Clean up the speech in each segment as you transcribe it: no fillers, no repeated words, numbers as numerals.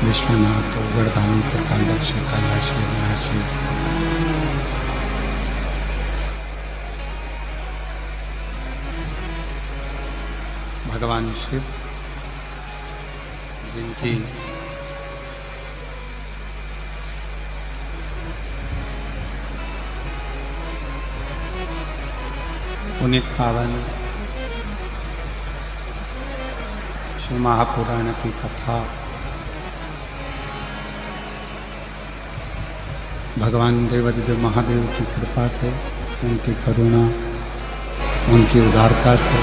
विश्वनाथ वरदानी प्रकांडक्ष कैलाश विनाशी भगवान शिव जिनकी पुनीत पावन शिव महापुराण की कथा भगवान देवादिदेव महादेव की कृपा से, उनकी करुणा, उनकी उदारता से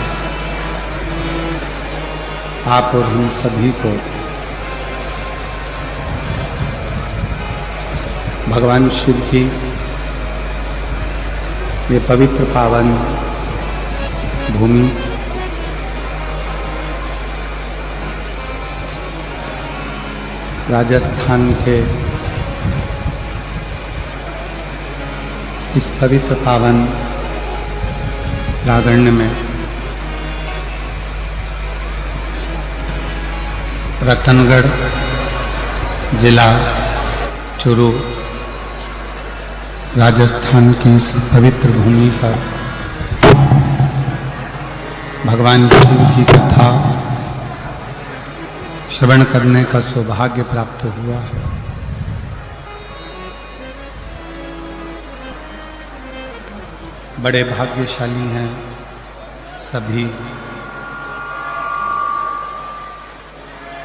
आप और हम सभी को भगवान शिव की ये पवित्र पावन भूमि राजस्थान के इस पवित्र पावन प्रांगण में रतनगढ़ जिला चूरू राजस्थान की इस पवित्र भूमि पर भगवान शिव की कथा श्रवण करने का सौभाग्य प्राप्त हुआ है। बड़े भाग्यशाली हैं सभी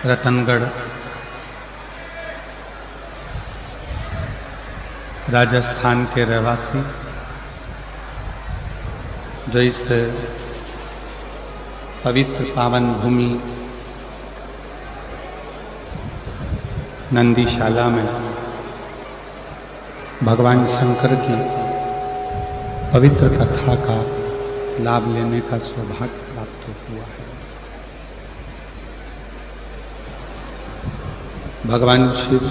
रतनगढ़ राजस्थान के रहवासी जो इस पवित्र पावन भूमि नंदीशाला में भगवान शंकर की पवित्र कथा का लाभ लेने का सौभाग्य प्राप्त हुआ है। भगवान शिव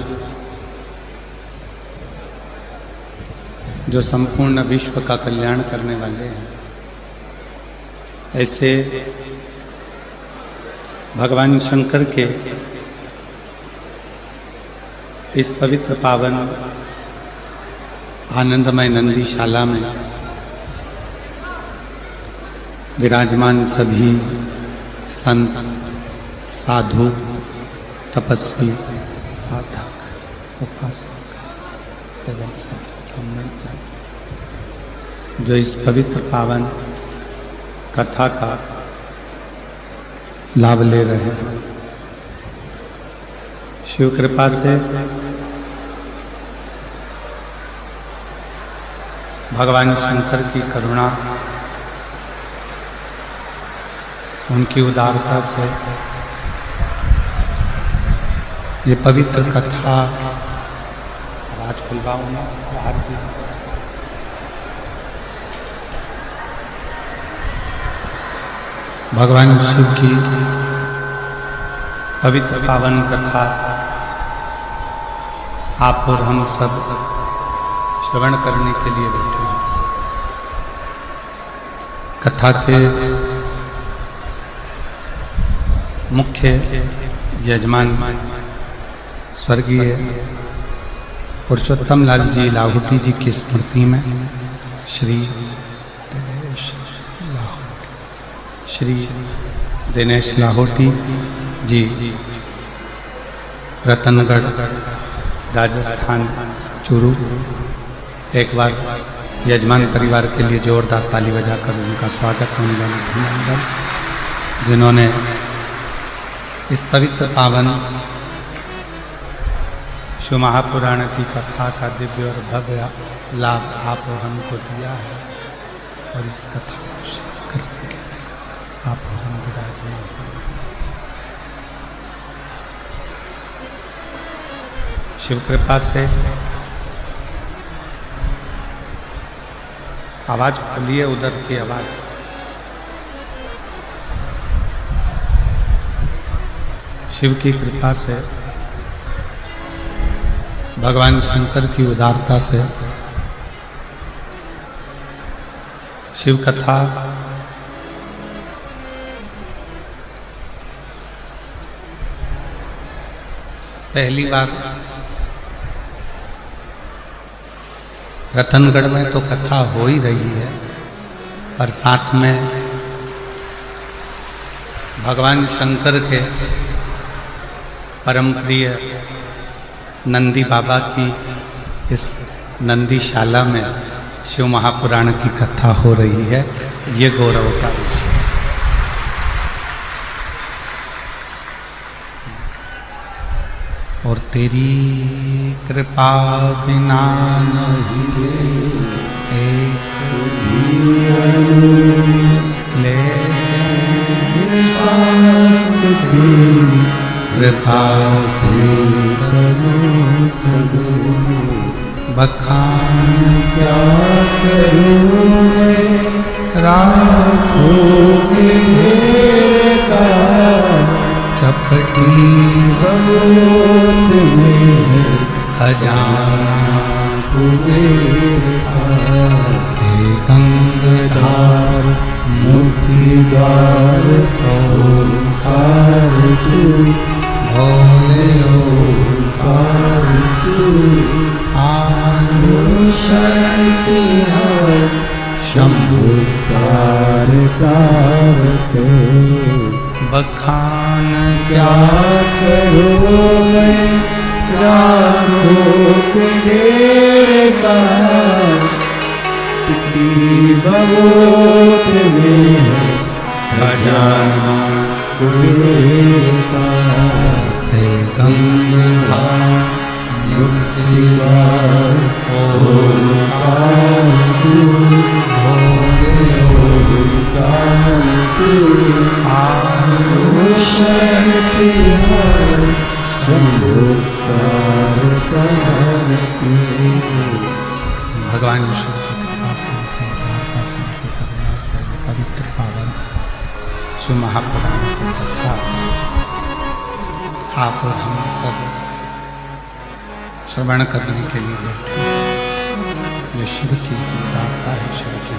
जो संपूर्ण विश्व का कल्याण करने वाले हैं, ऐसे भगवान शंकर के इस पवित्र पावन आनंदमय नंदीशाला में विराजमान सभी संत, साधु, तपस्वी, साधक, उपासक एवं सभी जो इस पवित्र पावन कथा का लाभ ले रहे हैं, शिव कृपा से भगवान शंकर की करुणा, उनकी उदारता से ये पवित्र कथा आवाज खुलवाऊं ना बाहर की भगवान शिव की पवित्र पावन कथा आप और हम सब श्रवण करने के लिए बैठे हैं। कथा के मुख्य यजमान स्वर्गीय पुरुषोत्तम लाल जी लाहौटी जी की स्मृति में श्री दिनेश लाहौटी जी रतनगढ़ राजस्थान चूरू, एक बार यजमान परिवार के लिए जोरदार ताली बजाकर उनका स्वागत अभिनंदन, जिन्होंने इस पवित्र पावन शिव महापुराण की कथा का दिव्य और भव्य लाभ आप और हमको दिया है। और इस कथा को श्रवण करने के लिए आप और हम विराजमान हैं। शिव कृपा से आवाज खोलिए, उधर की आवाज। शिव की कृपा से, भगवान शंकर की उदारता से शिव कथा पहली बार रतनगढ़ में तो कथा हो ही रही है, पर साथ में भगवान शंकर के परम प्रिय नंदी बाबा की इस नंदीशाला में शिव महापुराण की कथा हो रही है। ये गौरव का विषय। और तेरी कृपा बिना नहीं ले कृपा से बखान क्या करूं मैं राखोगे का चपटी भगवत में खजाना हुए गंगधार मुक्ति द्वार ओंकार तू भोले ओंकार तू आयुष शंभुकार कारते बखान क्या करूं मैं राखों के ढेर का भगवत में खजाना का हे गंगधार मुक्ति द्वार ओंकार तू भोले ओंकार तू आयुष भगवान विष्णु की कृपा से करुणा से पवित्र पावन शिव महापुराण की कथा आप और हम सब श्रवण करने के लिए बैठे। ये शिव की दाता है, शिव की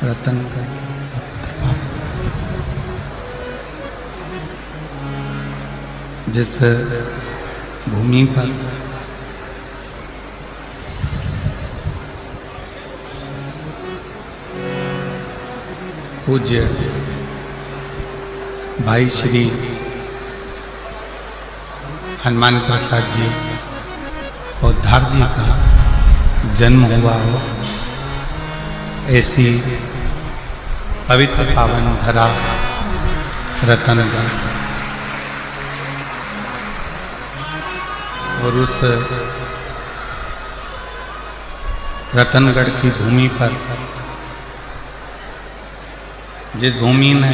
रतनगढ़ की पवित्र पावन जिस भूमि पर पूज्य भाई श्री हनुमान प्रसाद जी पौधार जी का जन्म हुआ हो, ऐसी पवित्र पावन धरा रतनगढ़ और उस रतनगढ़ की भूमि पर जिस भूमि ने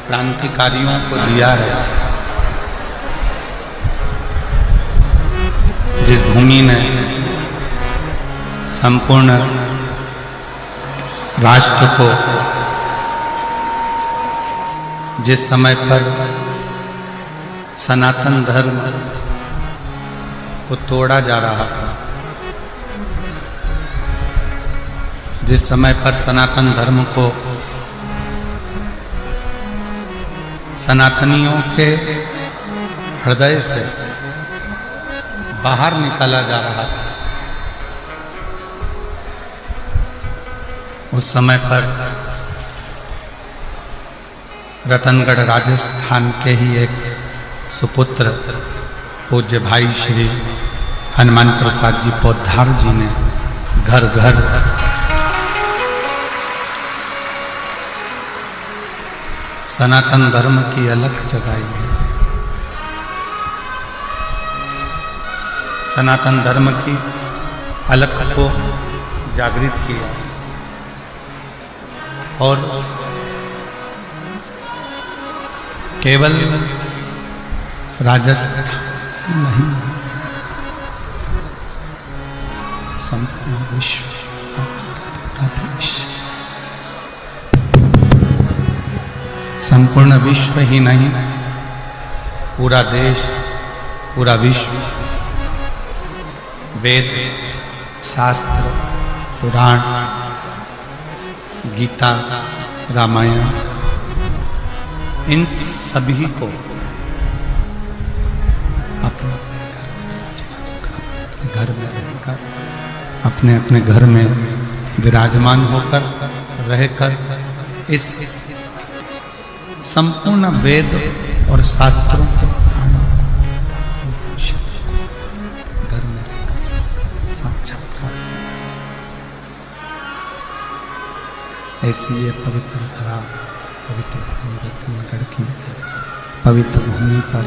क्रांतिकारियों को दिया है, जिस भूमि ने संपूर्ण राष्ट्र को जिस समय पर सनातन धर्म को तोड़ा जा रहा था, जिस समय पर सनातन धर्म को सनातनियों के हृदय से बाहर निकाला जा रहा था, उस समय पर रतनगढ़ राजस्थान के ही एक सुपुत्र पूज्य भाई श्री हनुमान प्रसाद जी पौधार जी ने घर घर सनातन धर्म की अलख जगाई है। सनातन धर्म की अलख को जागृत किया और केवल राजस्थान नहीं, संपूर्ण विश्व और पूरा देश, संपूर्ण विश्व ही नहीं, पूरा देश, पूरा विश्व वेद, शास्त्र, पुराण, गीता, रामायण, इन सभी को अपने घर में रहकर, अपने अपने घर में विराजमान होकर रहकर इस संपूर्ण वेद और शास्त्रों को, घर में रहकर साक्षात्कार, ऐसी ये पवित्र धरा, पवित्र भूमि रतनगढ़ की पवित्र भूमि पर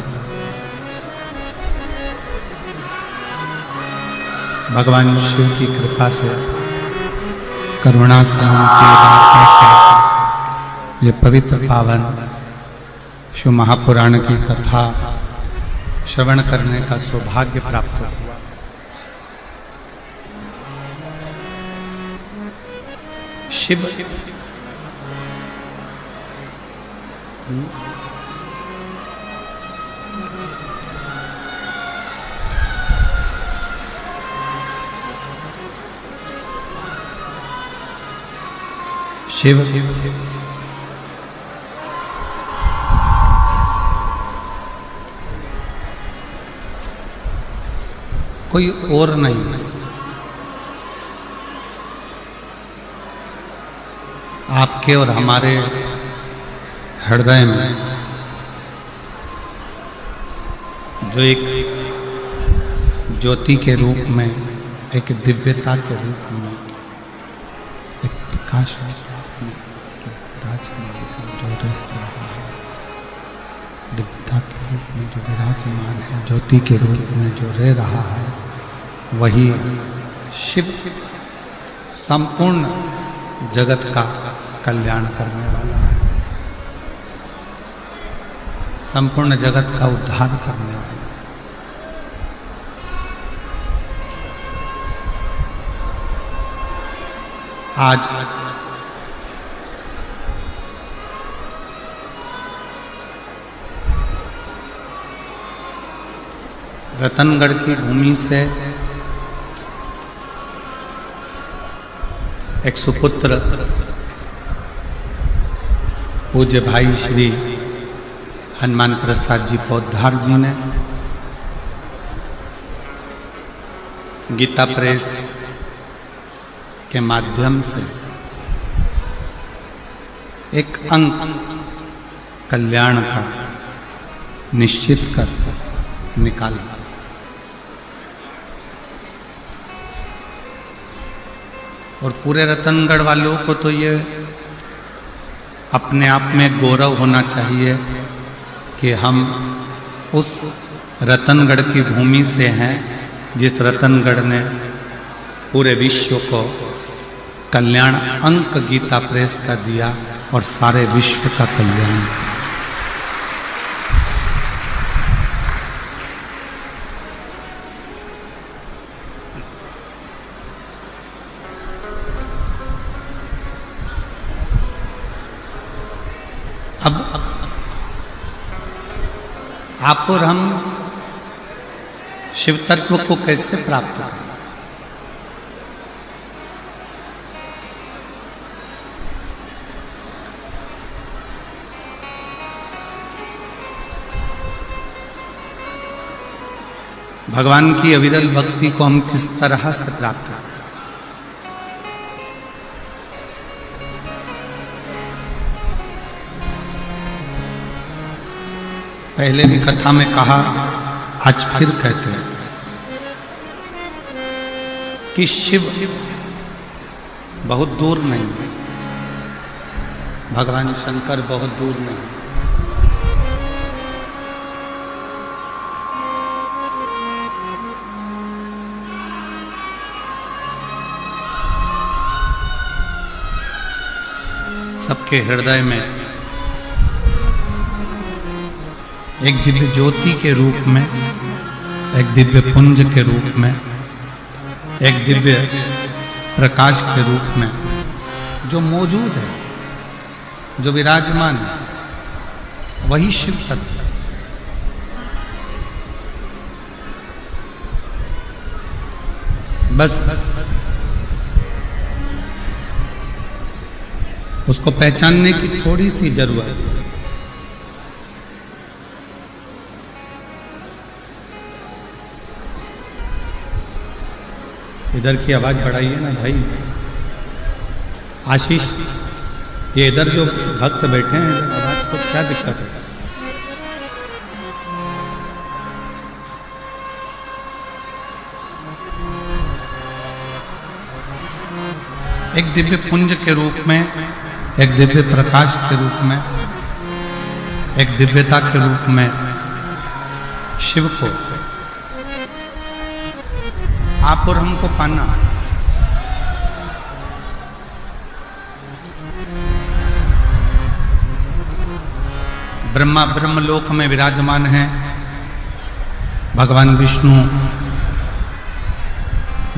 भगवान शिव की कृपा से, करुणा से, उनकी वार्ता से ये पवित्र पावन शिव महापुराण की कथा श्रवण करने का सौभाग्य प्राप्त हुआ। शिव शिव कोई और नहीं, आपके और हमारे हृदय में जो एक ज्योति के रूप में, एक दिव्यता के रूप में, एक प्रकाश में जो विराजमान है, जो रह रहा है, दिव्यता के रूप में जो विराजमान है, ज्योति के रूप में जो रह रहा है, वही शिव संपूर्ण जगत का कल्याण करने वाला है, संपूर्ण जगत का उद्धार करने वाला है। आज रतनगढ़ की भूमि से एक सुपुत्र पूज्य भाई श्री हनुमान प्रसाद जी पौधार जी ने गीता प्रेस के माध्यम से एक अंक कल्याण का निश्चित कर निकाला। और पूरे रतनगढ़ वालों को तो ये अपने आप में गौरव होना चाहिए कि हम उस रतनगढ़ की भूमि से हैं जिस रतनगढ़ ने पूरे विश्व को कल्याण अंक गीता प्रेस का दिया और सारे विश्व का कल्याण। अब आप और हम शिव तत्व को कैसे प्राप्त करें? भगवान की अविरल भक्ति को हम किस तरह से प्राप्त करें? पहले भी कथा में कहा, आज फिर कहते हैं कि शिव बहुत दूर नहीं है, भगवान शंकर बहुत दूर नहीं है। सबके हृदय में एक दिव्य ज्योति के रूप में, एक दिव्य पुंज के रूप में, एक दिव्य प्रकाश के रूप में जो मौजूद है, जो विराजमान है, वही शिव तत्व है। बस उसको पहचानने की थोड़ी सी जरूरत है। इधर की आवाज बढ़ाइए ना भाई। आशीष, ये इधर जो भक्त बैठे हैं इधर आवाज को क्या दिक्कत है? एक दिव्य पुंज के रूप में, एक दिव्य प्रकाश के रूप में, एक दिव्यता के रूप में शिव को आप और हमको पाना। ब्रह्मा ब्रह्मलोक में विराजमान है, भगवान विष्णु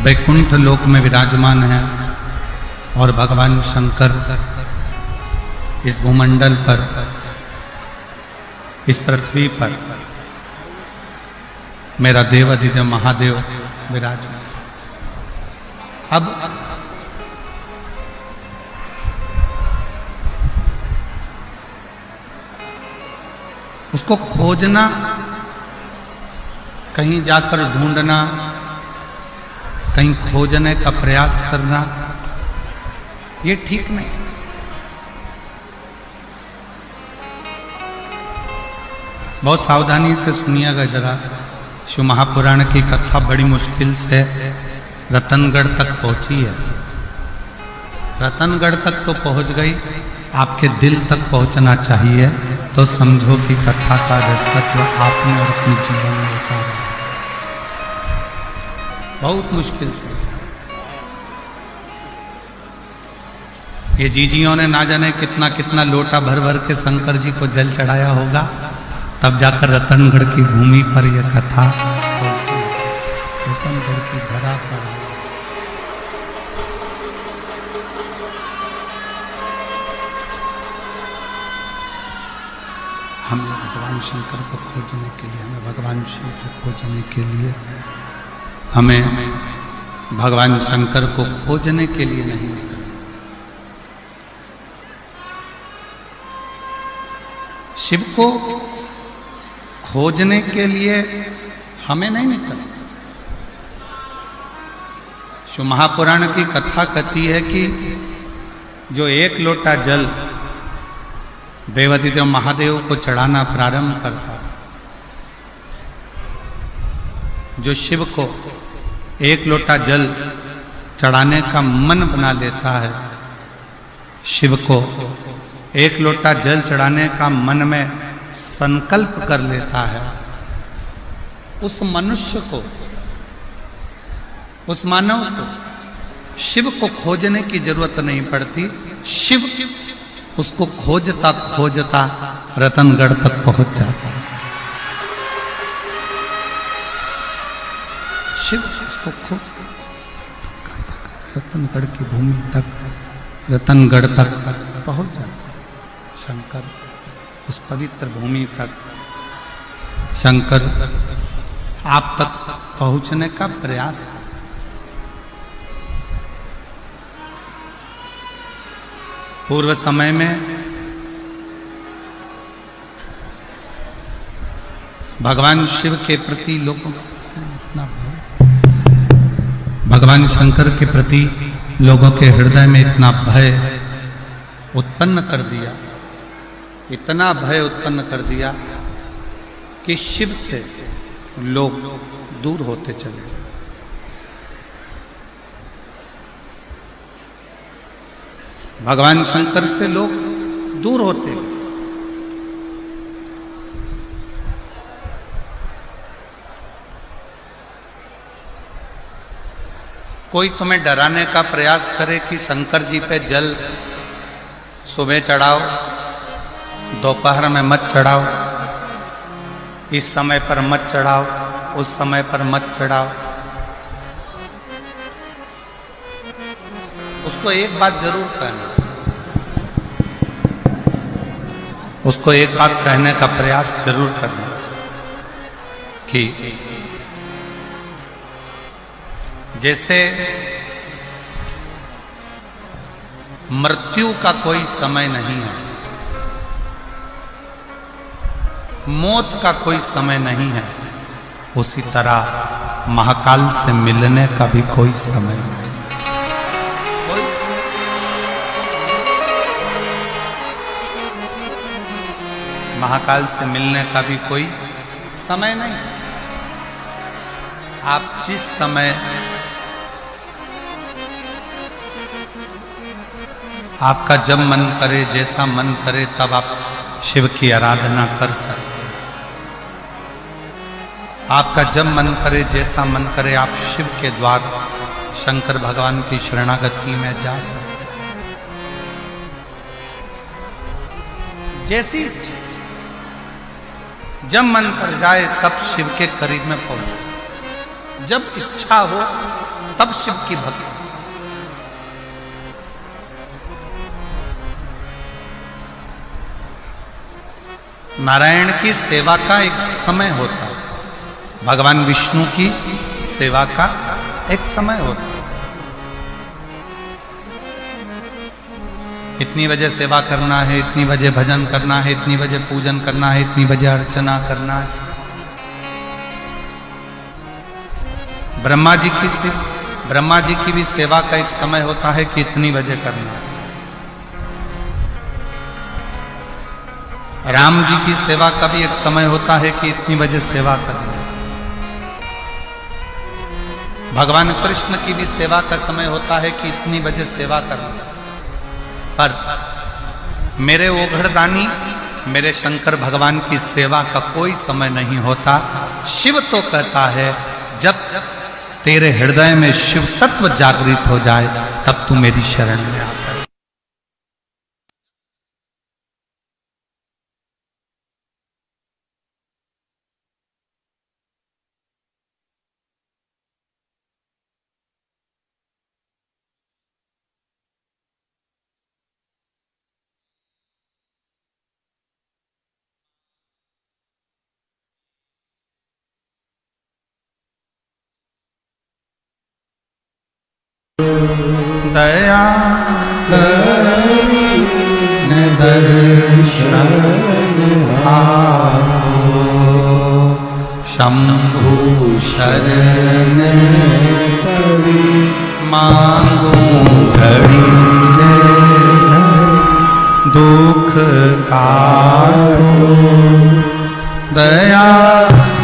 वैकुंठ लोक में विराजमान है और भगवान शंकर इस भूमंडल पर, इस पृथ्वी पर मेरा देव अधिदेव महादेव विराजमान। अब उसको खोजना, कहीं जाकर ढूंढना, कहीं खोजने का प्रयास करना, ये ठीक नहीं। बहुत सावधानी से सुनिएगा जरा। शिव महापुराण की कथा बड़ी मुश्किल से रतनगढ़ तक पहुंची है। रतनगढ़ तक तो पहुंच गई, आपके दिल तक पहुंचना चाहिए, तो समझो कि कथा का रसतत्व आपने और अपने जीवन में उतारा। बहुत मुश्किल से ये जीजियों ने ना जाने कितना कितना लोटा भर भर के शंकर जी को जल चढ़ाया होगा, तब जाकर रतनगढ़ की भूमि पर यह कथा पहुंची। रतनगढ़ की धरा पर हमें भगवान शंकर को खोजने के लिए, हमें भगवान शिव को खोजने के लिए, हमें भगवान शंकर को खोजने के लिए नहीं निकलना। शिव को खोजने के लिए हमें नहीं निकलना। शिव महापुराण की कथा कहती है कि जो एक लोटा जल देवाधिदेव महादेव को चढ़ाना प्रारंभ करता, जो शिव को एक लोटा जल चढ़ाने का मन बना लेता है, शिव को एक लोटा जल चढ़ाने का मन में संकल्प कर लेता है, उस मनुष्य को, उस मानव को शिव को खोजने की जरूरत नहीं पड़ती। शिव उसको खोजता खोजता रतनगढ़ तक पहुंच जाता है। शिव उसको खोजता रतनगढ़ की भूमि तक, रतनगढ़ तक पहुंच जाता है। शंकर उस पवित्र भूमि तक, शंकर आप तक पहुंचने का प्रयास है। पूर्व समय में भगवान शिव के प्रति लोगों का इतना भय, भगवान शंकर के प्रति लोगों के हृदय में इतना भय उत्पन्न कर दिया, इतना भय उत्पन्न कर दिया कि शिव से लोग दूर होते चले। भगवान शंकर से लोग दूर होते। कोई तुम्हें डराने का प्रयास करे कि शंकर जी पे जल सुबह चढ़ाओ, दोपहर में मत चढ़ाओ, इस समय पर मत चढ़ाओ, उस समय पर मत चढ़ाओ, उसको एक बात जरूर कहना, उसको एक बात कहने का प्रयास जरूर करना कि जैसे मृत्यु का कोई समय नहीं है, मौत का कोई समय नहीं है, उसी तरह महाकाल से मिलने का भी कोई समय नहीं। महाकाल से मिलने का भी कोई समय नहीं। आप जिस समय आपका जब मन करे, जैसा मन करे, तब आप शिव की आराधना कर सकते हैं। आपका जब मन करे, जैसा मन करे, आप शिव के द्वार शंकर भगवान की शरणागति में जा सकते हैं। जैसी इच्छा, जब मन कर जाए तब शिव के करीब में पहुंचो। जब इच्छा हो तब शिव की भक्ति। नारायण की सेवा का एक समय होता है, भगवान विष्णु की सेवा का एक समय होता है। इतनी बजे सेवा करना है, इतनी बजे भजन करना है, इतनी बजे पूजन करना है, इतनी बजे अर्चना करना है। ब्रह्मा जी की भी सेवा का एक समय होता है कि इतनी बजे करना है। राम जी की सेवा का भी एक समय होता है कि इतनी बजे सेवा करना है। भगवान कृष्ण की भी सेवा का समय होता है कि इतनी बजे सेवा करना है। पर मेरे ओघड़दानी, मेरे शंकर भगवान की सेवा का कोई समय नहीं होता। शिव तो कहता है जब तेरे हृदय में शिव तत्व जागृत हो जाए तब तू मेरी शरण में आ। दया करी दर्शन आपो, शंभु शरण मांगो घड़ी दुख काटो। दया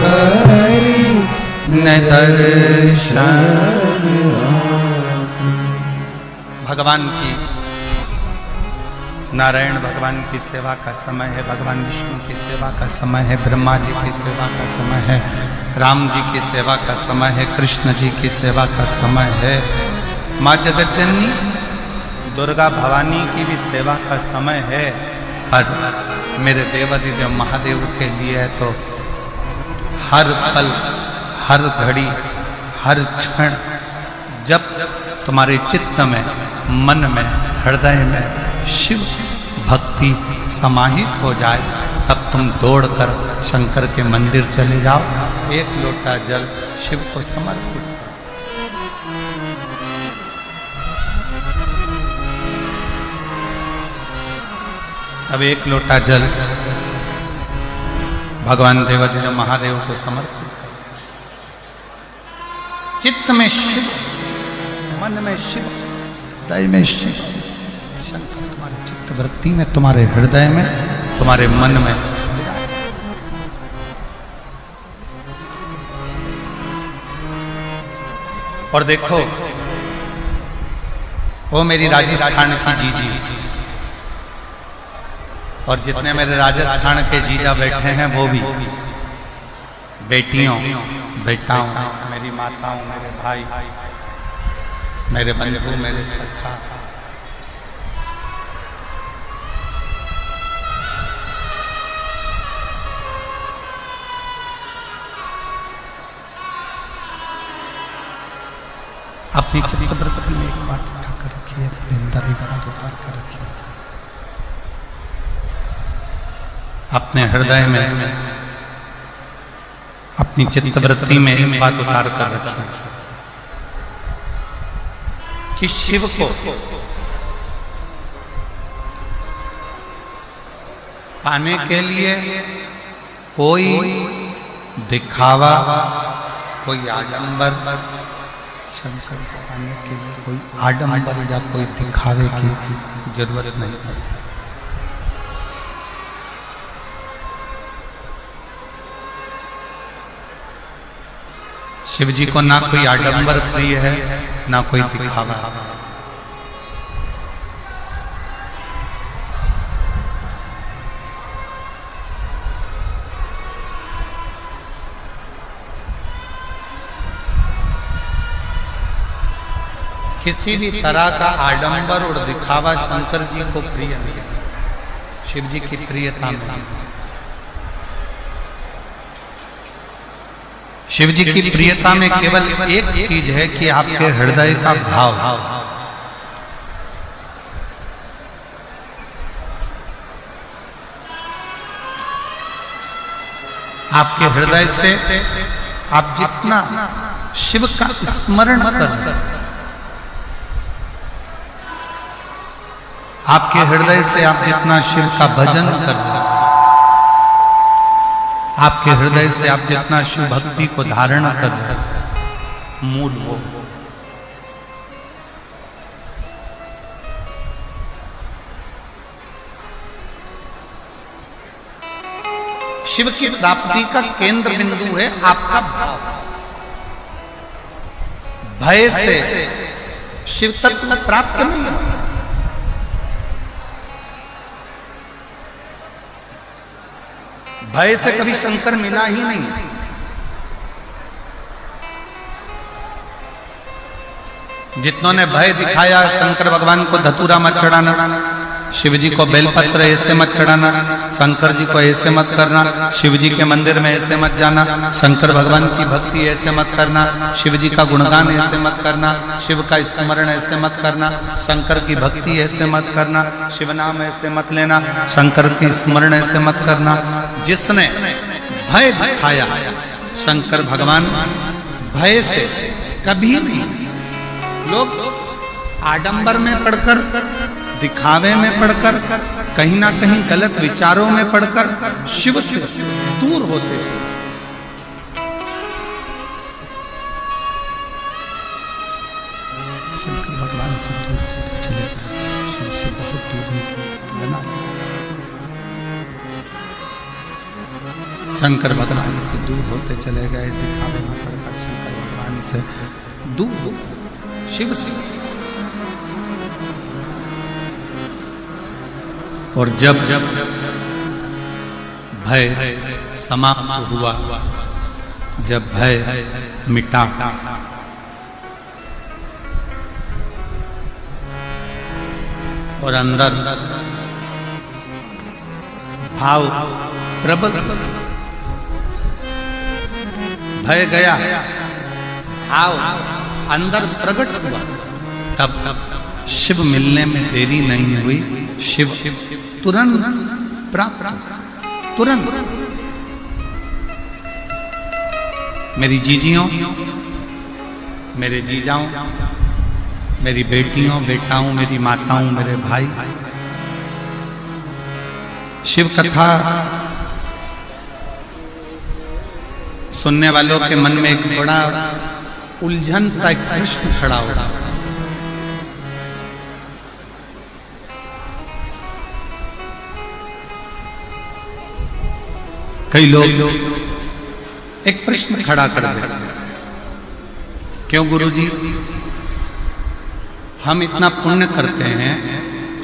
करी दर्शन। भगवान की, नारायण भगवान की सेवा का समय है, भगवान विष्णु की सेवा का समय है, ब्रह्मा जी की सेवा का समय है, राम जी की सेवा का समय है, कृष्ण जी की सेवा का समय है, माँ जगत जननी दुर्गा भवानी की भी सेवा का समय है। पर मेरे देवाधिदेव महादेव के लिए तो हर पल, हर घड़ी, हर क्षण जब तुम्हारे चित्त में, मन में, हृदय में शिव भक्ति समाहित हो जाए तब तुम दौड़कर शंकर के मंदिर चले जाओ। एक लोटा जल शिव को समर्पित करो। अब एक लोटा जल भगवान देवाधिदेव महादेव को समर्पित करो। चित्त में शिव, मन में शिव, हृदय में शिव। शंकर तुम्हारे चित्त वृत्ति में, तुम्हारे हृदय में, तुम्हारे मन में। और देखो वो मेरी राजस्थान की जीजी, और जितने मेरे राजस्थान के जीजा बैठे हैं वो भी बेटियों, बेटाओं, मेरी माताओं, मेरे भाई, मेरे बंधु, मेरे सखा। अपनी चित्तवृत्ति में एक बात उठा कर रखिए, अपने अंदर एक बात उतार कर रखिए, अपने हृदय में, अपनी चित्तवृत्ति में एक बात उतार कर रखिए कि शिव को पाने के लिए कोई दिखावा, कोई आडंबर शंकर को पाने के लिए कोई आडंबर या कोई दिखावे की जरूरत नहीं पड़ती। शिव जी को ना कोई आडंबर प्रिय है ना कोई दिखावा। किसी भी तरह का आडंबर और दिखावा शंकर जी को प्रिय नहीं, शिव जी की प्रियता नहीं। शिव जी की प्रियता में केवल एक चीज है कि आपके हृदय का भाव। आपके हृदय से आप जितना शिव का स्मरण करते, आपके हृदय से आप जितना शिव का भजन करते, आपके हृदय से आप जितना शिव भक्ति को धारण कर रहे हैं, मूल वो। शिव की प्राप्ति का केंद्र बिंदु है आपका भाव। भय से शिव तत्व प्राप्त नहीं है। भय से कभी शंकर मिला ही नहीं। जितनों ने भय दिखाया शंकर भगवान को धतूरा मत चढ़ाना, शिव जी को बेलपत्र ऐसे मत चढ़ाना, शंकर जी को ऐसे मत करना, शिव जी के मंदिर में ऐसे मत जाना, शंकर भगवान की भक्ति ऐसे मत करना, शिव जी का गुणगान ऐसे मत करना, शिव का स्मरण ऐसे मत करना, शंकर की भक्ति ऐसे मत करना, शिव नाम ऐसे मत लेना, शंकर की स्मरण ऐसे मत करना। जिसने भय दिखाया शंकर भगवान भय से कभी नहीं। लोग आडंबर में पढ़कर, दिखावे में पढ़कर, कहीं ना कहीं गलत विचारों में पढ़कर शिव से दूर होते चले। शंकर भगवान से दूर होते चले जाए, शिव से बहुत दूर बना। शंकर भगवान से दूर होते चले गए, दिखावे में पढ़कर शंकर भगवान से दूर, शिव से। और जब भय समाप्त हुआ, जब भय मिटा, और अंदर भाव प्रबल, भय गया, भाव अंदर प्रकट हुआ, तब शिव मिलने में देरी नहीं हुई। शिव तुरंत प्राप्त, तुरंत। मेरी जीजियों, मेरे जीजाओं, मेरी बेटियों, बेटाओं, मेरी माताओं, मेरे भाई, शिव कथा सुनने वालों के मन में एक बड़ा उलझन सा एक प्रश्न खड़ा होगा। कई लोग एक प्रश्न खड़ा कर देते हैं, क्यों गुरुजी हम इतना पुण्य करते हैं,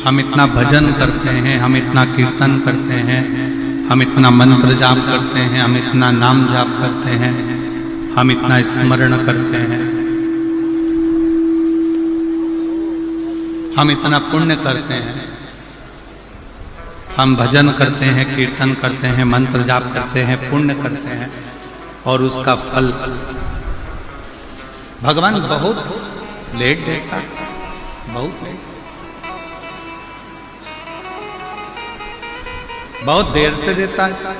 हम इतना भजन करते हैं, हम इतना कीर्तन करते हैं, हम इतना मंत्र जाप करते हैं, हम इतना नाम जाप करते हैं, हम इतना स्मरण करते हैं, हम इतना पुण्य करते हैं, हम भजन करते हैं, कीर्तन करते हैं, मंत्र जाप करते हैं, पुण्य करते हैं, और उसका फल भगवान बहुत लेट देता है, बहुत लेट, बहुत देर से देता है।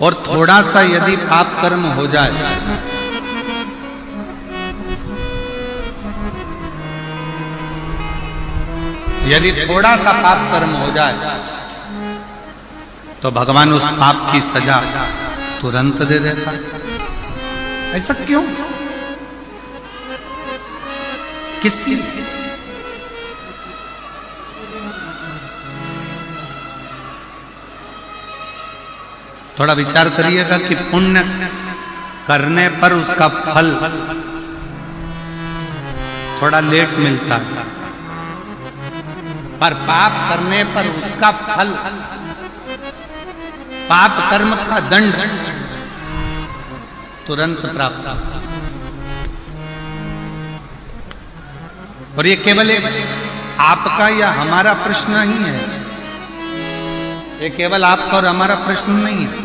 और थोड़ा सा यदि पाप कर्म हो जाए, यदि थोड़ा सा पाप कर्म हो जाए, तो भगवान उस पाप की सजा तुरंत दे देता। ऐसा क्यों? किस लिए? थोड़ा विचार करिएगा कि पुण्य करने पर उसका फल थोड़ा लेट मिलता है, पर पाप करने पर उसका फल, पाप कर्म का दंड तुरंत प्राप्त होता है। और ये केवल एक आपका या हमारा प्रश्न नहीं है, ये केवल आपका और हमारा प्रश्न नहीं है।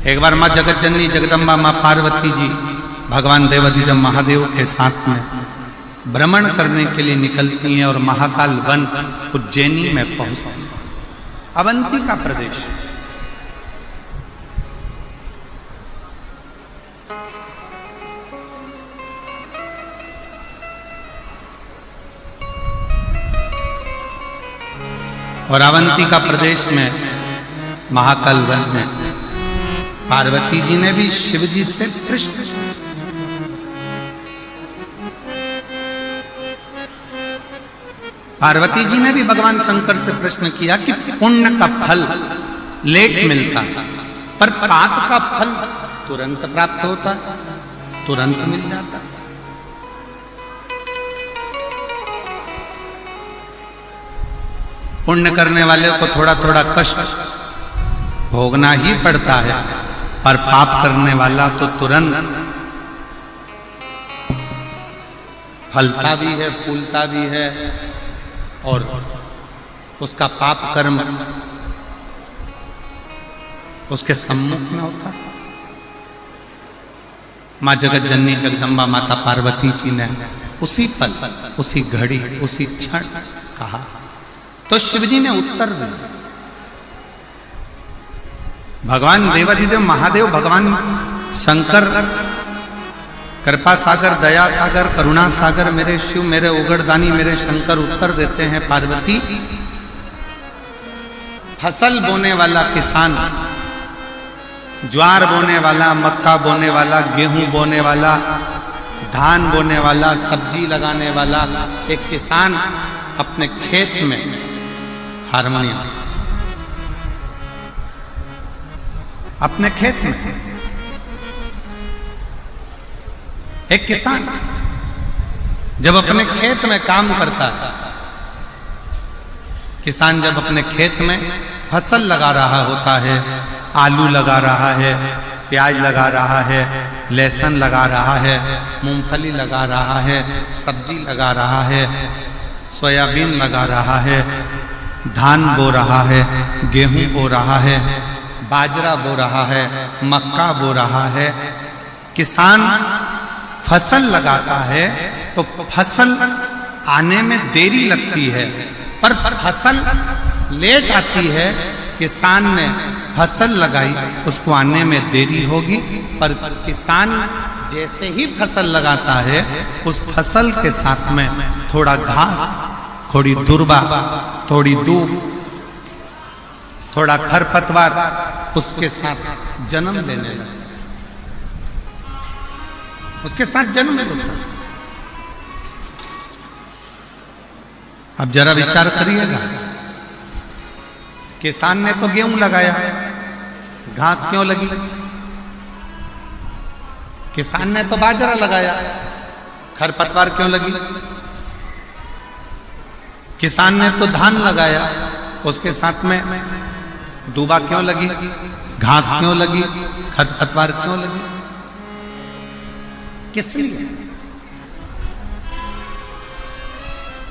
एक बार माँ जगत जननी जगदम्बा माँ पार्वती जी भगवान देवाधिदेव महादेव के साथ में भ्रमण करने के लिए निकलती हैं और महाकाल वन उज्जैनी में पहुंचती हैं, अवंती का प्रदेश। और अवंती का प्रदेश में महाकाल वन में पार्वती जी ने भी शिव जी से प्रश्न, पार्वती जी ने भी भगवान शंकर से प्रश्न किया कि पुण्य का फल लेट मिलता है, पर पाप का फल तुरंत प्राप्त होता है, तुरंत मिल जाता है। पुण्य करने वाले को थोड़ा थोड़ा कष्ट भोगना ही पड़ता है, पर पाप करने वाला तो तुरंत फलता भी है, फूलता भी है और उसका पाप कर्म उसके सम्मुख में होता है। माँ जगत जननी जगदम्बा माता पार्वती जी ने उसी पल, उसी घड़ी, उसी क्षण कहा तो शिवजी ने उत्तर दिया। भगवान देवाधिदेव महादेव, भगवान शंकर कृपा सागर, दया सागर, करुणा सागर, मेरे शिव, मेरे उगड़दानी, मेरे शंकर उत्तर देते हैं, पार्वती, फसल बोने वाला किसान, ज्वार बोने वाला, मक्का बोने वाला, गेहूं बोने वाला, धान बोने वाला, सब्जी लगाने वाला एक किसान अपने खेत में हारमोनियम, अपने खेत में एक किसान जब अपने खेत में काम करता है, किसान जब अपने खेत में फसल लगा रहा होता है, आलू लगा रहा है, प्याज लगा रहा है, लहसुन लगा रहा है, मूंगफली लगा रहा है, सब्जी लगा रहा है, सोयाबीन लगा रहा है, धान बो रहा है, गेहूं बो रहा है, बाजरा बो रहा है, मक्का बो रहा है। किसान फसल लगाता है तो फसल आने में देरी लगती है, पर फसल लेट आती है। किसान ने फसल लगाई, उसको आने में देरी होगी, पर किसान जैसे ही फसल लगाता है उस फसल के साथ में थोड़ा घास, थोड़ी दुर्बा, थोड़ी दूब, थोड़ा खरपतवार उसके साथ जन्म लेने लगता है, उसके साथ जन्म लेता है। अब जरा विचार करिएगा, किसान ने तो गेहूं लगाया, घास क्यों लगी? किसान ने तो बाजरा लगाया, खरपतवार क्यों लगी? किसान ने तो धान लगाया, उसके साथ में दूबा क्यों लगी? घास क्यों लगी? खरपतवार क्यों लगी? किस लिए?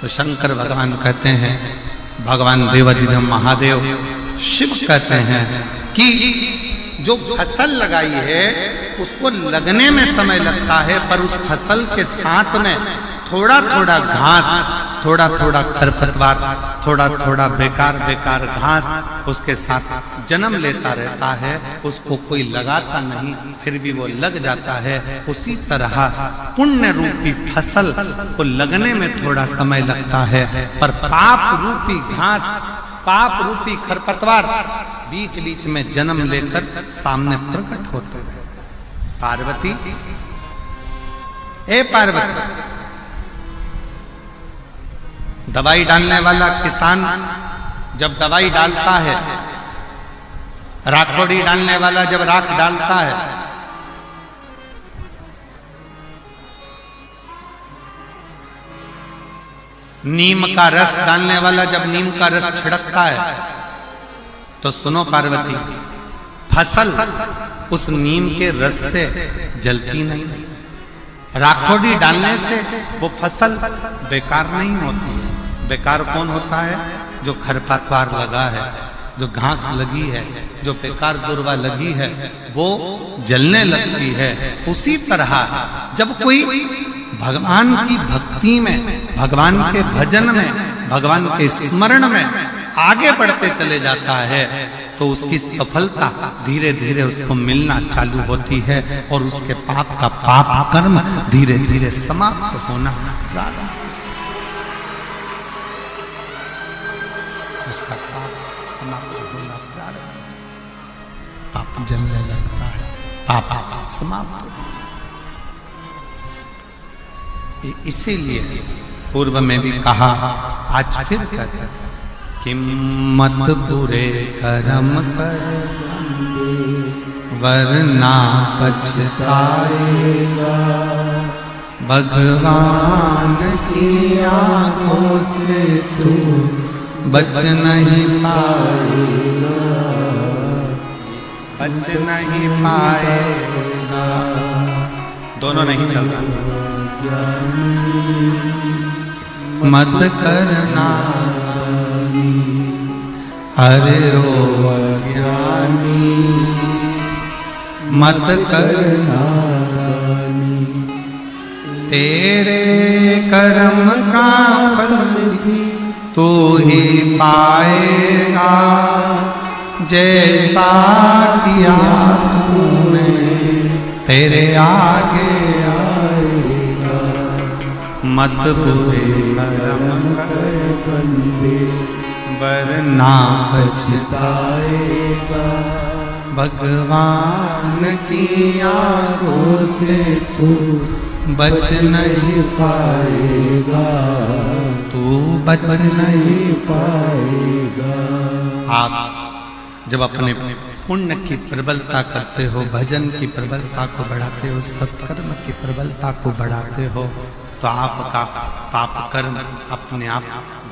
तो शंकर भगवान कहते हैं, भगवान देवाधिदेव महादेव शिव कहते हैं कि जो फसल लगाई है उसको लगने में समय लगता है, पर उस फसल के साथ में थोड़ा थोड़ा घास, थोड़ा थोड़ा खरपतवार, थोड़ा थोड़ा बेकार बेकार घास उसके साथ जन्म लेता रहता है, उसको कोई लगाता नहीं, फिर भी वो लग जाता है। उसी तरह पुण्य रूपी फसल को लगने में थोड़ा समय लगता है, पर पाप रूपी घास, पाप रूपी खरपतवार बीच बीच में जन्म लेकर सामने प्रकट होते हैं। पार्वती, ए पार्वती, दवाई डालने वाला किसान जब दवाई डालता है, राखोड़ी डालने वाला जब राख डालता है, नीम का रस डालने वाला जब नीम का रस छिड़कता है, तो सुनो पार्वती, फसल उस नीम के रस से जलती नहीं। राखोड़ी डालने से वो फसल बेकार नहीं होती है। बेकार कौन होता है? जो खरपतवार लगा है, जो घास लगी है, जो बेकार दुर्वा लगी है, वो जलने लगती है। उसी तरह जब कोई भगवान की भक्ति में, भगवान के भजन में, भगवान के स्मरण में आगे बढ़ते चले जाता है, तो उसकी सफलता धीरे धीरे उसको मिलना चालू होती है और उसके पाप का पाप कर्म धीरे धीरे समाप्त होना प्रारंभ, उसका पाप समाप्त होना प्रारंभ, पाप जलने लगता है, पाप समाप्त होता है। इसीलिए पूर्व में भी कहा, आज फिर कहते हैं, किम्मत पूरे कर्म कर वरना पछताएगा, भगवान की आंखों से तू बच नहीं पाएगा, बच नहीं पाएगा। दोनों नहीं चलता। मत करना अरे ओ अज्ञानी, मत करना, तेरे कर्म का फल तू ही पाएगा, जैसा किया तूने तेरे आगे आएगा। मत बुरे कर्म कर बंदे वरना पछताएगा, भगवान की आंखों से तू बच नहीं पाएगा, तू बच नहीं पाएगा। आप जब अपने पुण्य की प्रबलता करते हो, भजन की प्रबलता को बढ़ाते हो, सत्कर्म की प्रबलता को बढ़ाते हो, तो आपका पाप कर्म अपने आप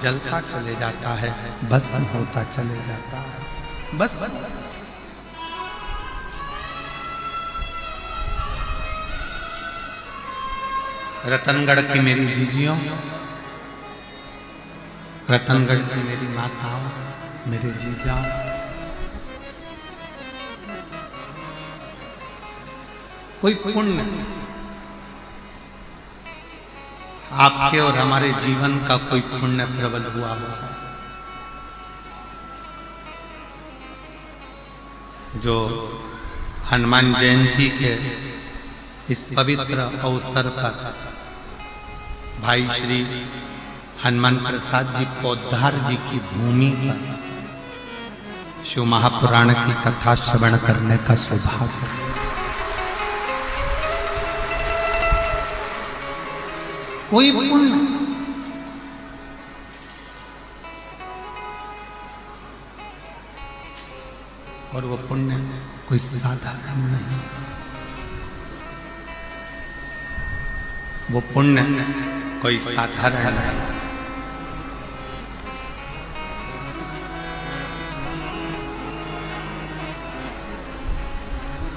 जलता चले जाता है, भस्म होता चले जाता है। बस रतनगढ़ की मेरी जीजियों, रतनगढ़ की मेरी माताओं, मेरे जीजा, कोई पुण्य आपके और हमारे जीवन का कोई पुण्य प्रबल हुआ होगा, जो हनुमान जयंती के इस पवित्र अवसर पर भाई श्री हनुमान प्रसाद जी पौधार जी की भूमि पर शिव महापुराण की कथा श्रवण करने का सौभाग्य, कोई पुण्य और वो पुण्य कोई साधारण नहीं, वो पुण्य कोई साधारण नहीं।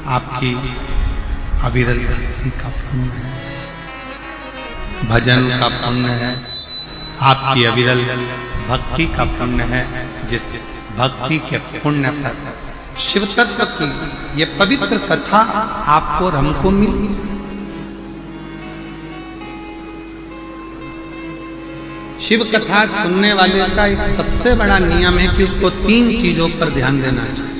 आपकी अविरल भक्ति का पुण्य है, भजन का पुण्य है, आपकी अविरल भक्ति का पुण्य है, जिस भक्ति के पुण्य पर शिव तत्व की ये पवित्र कथा आपको और हमको मिली। शिव कथा सुनने वाले का एक सबसे बड़ा नियम है कि उसको 3 चीजों पर ध्यान देना चाहिए।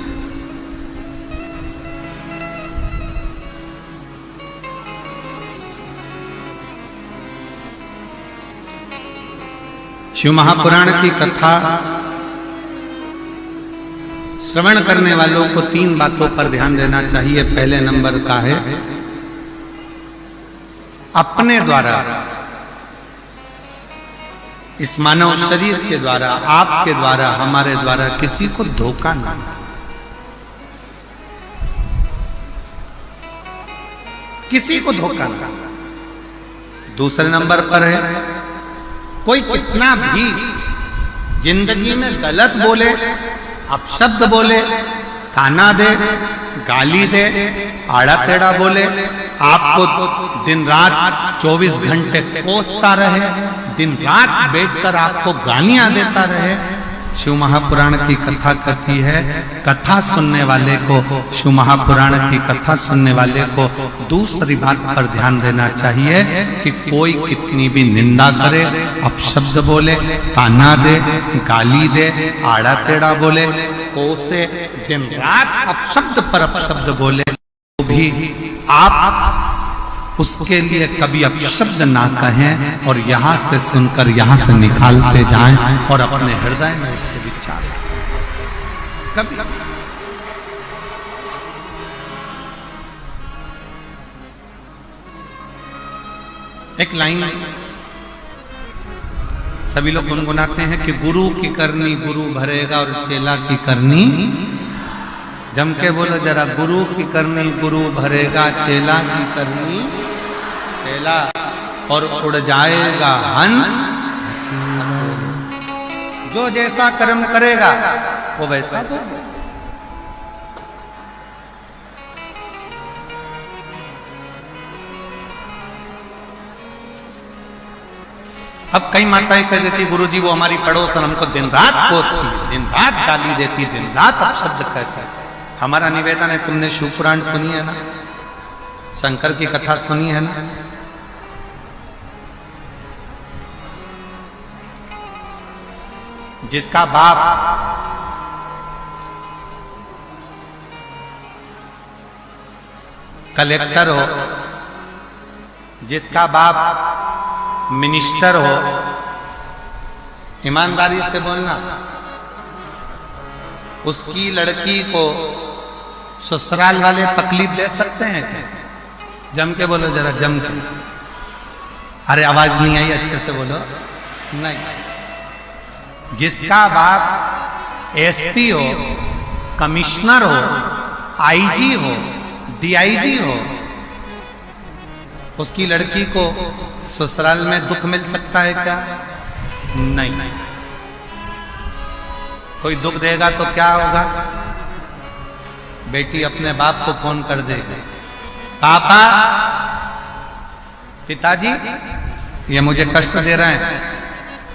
शिव महापुराण की कथा श्रवण करने वालों को 3 बातों पर ध्यान देना चाहिए। पहले नंबर का है अपने द्वारा, इस मानव शरीर के द्वारा, आपके द्वारा, हमारे द्वारा किसी को धोखा ना, किसी को धोखा ना। दूसरे नंबर पर है कोई कितना भी जिंदगी में गलत बोले, अपशब्द बोले, ताना दे, गाली दे, आड़ा टेढ़ा बोले, आपको दिन रात 24 घंटे कोसता रहे, दिन रात बैठकर आपको गालियां देता रहे। शिव महापुराण की कथा कहती है, कथा सुनने वाले को, शिव महापुराण की कथा सुनने वाले को दूसरी बात पर ध्यान देना चाहिए कि कोई कितनी भी निंदा करे, अपशब्द बोले, ताना दे, गाली दे, आड़ा टेढ़ा बोले, कोसे, दिन रात अपशब्द पर अपशब्द बोले, तो भी आप उसके लिए कभी अपशब्द ना कहें और यहां से सुनकर यहां से निकालते जाएं और अपने हृदय में उसके विचार कभी। एक लाइन सभी लोग गुनगुनाते हैं कि गुरु की करनी गुरु भरेगा और चेला की करनी, जम के बोलो जरा, गुरु की करनी गुरु भरेगा, चेला की करनी चेला, और उड़ जाएगा हंस। जो जैसा कर्म करेगा वो वैसा होगा। अब कई माताएं कह देती, गुरुजी वो हमारी पड़ोसन हमको दिन रात कोसती, दिन रात गाली देती, दिन रात अपशब्द कहती। हमारा निवेदन है, तुमने शिव पुराण सुनी है ना, शंकर की कथा सुनी है ना, जिसका बाप कलेक्टर हो, जिसका बाप मिनिस्टर हो, ईमानदारी से बोलना, उसकी लड़की को ससुराल वाले तकलीफ दे सकते हैं क्या? जम के बोलो जरा, जम के। अरे आवाज नहीं आई, अच्छे से बोलो। नहीं, जिसका बाप एसपी हो, कमिश्नर हो, आईजी हो, डीआईजी हो, उसकी लड़की को ससुराल में दुख मिल सकता है क्या? नहीं। कोई दुख देगा तो क्या होगा? बेटी अपने बाप को फोन कर देगी, पापा, पिताजी ये मुझे कष्ट दे रहे हैं,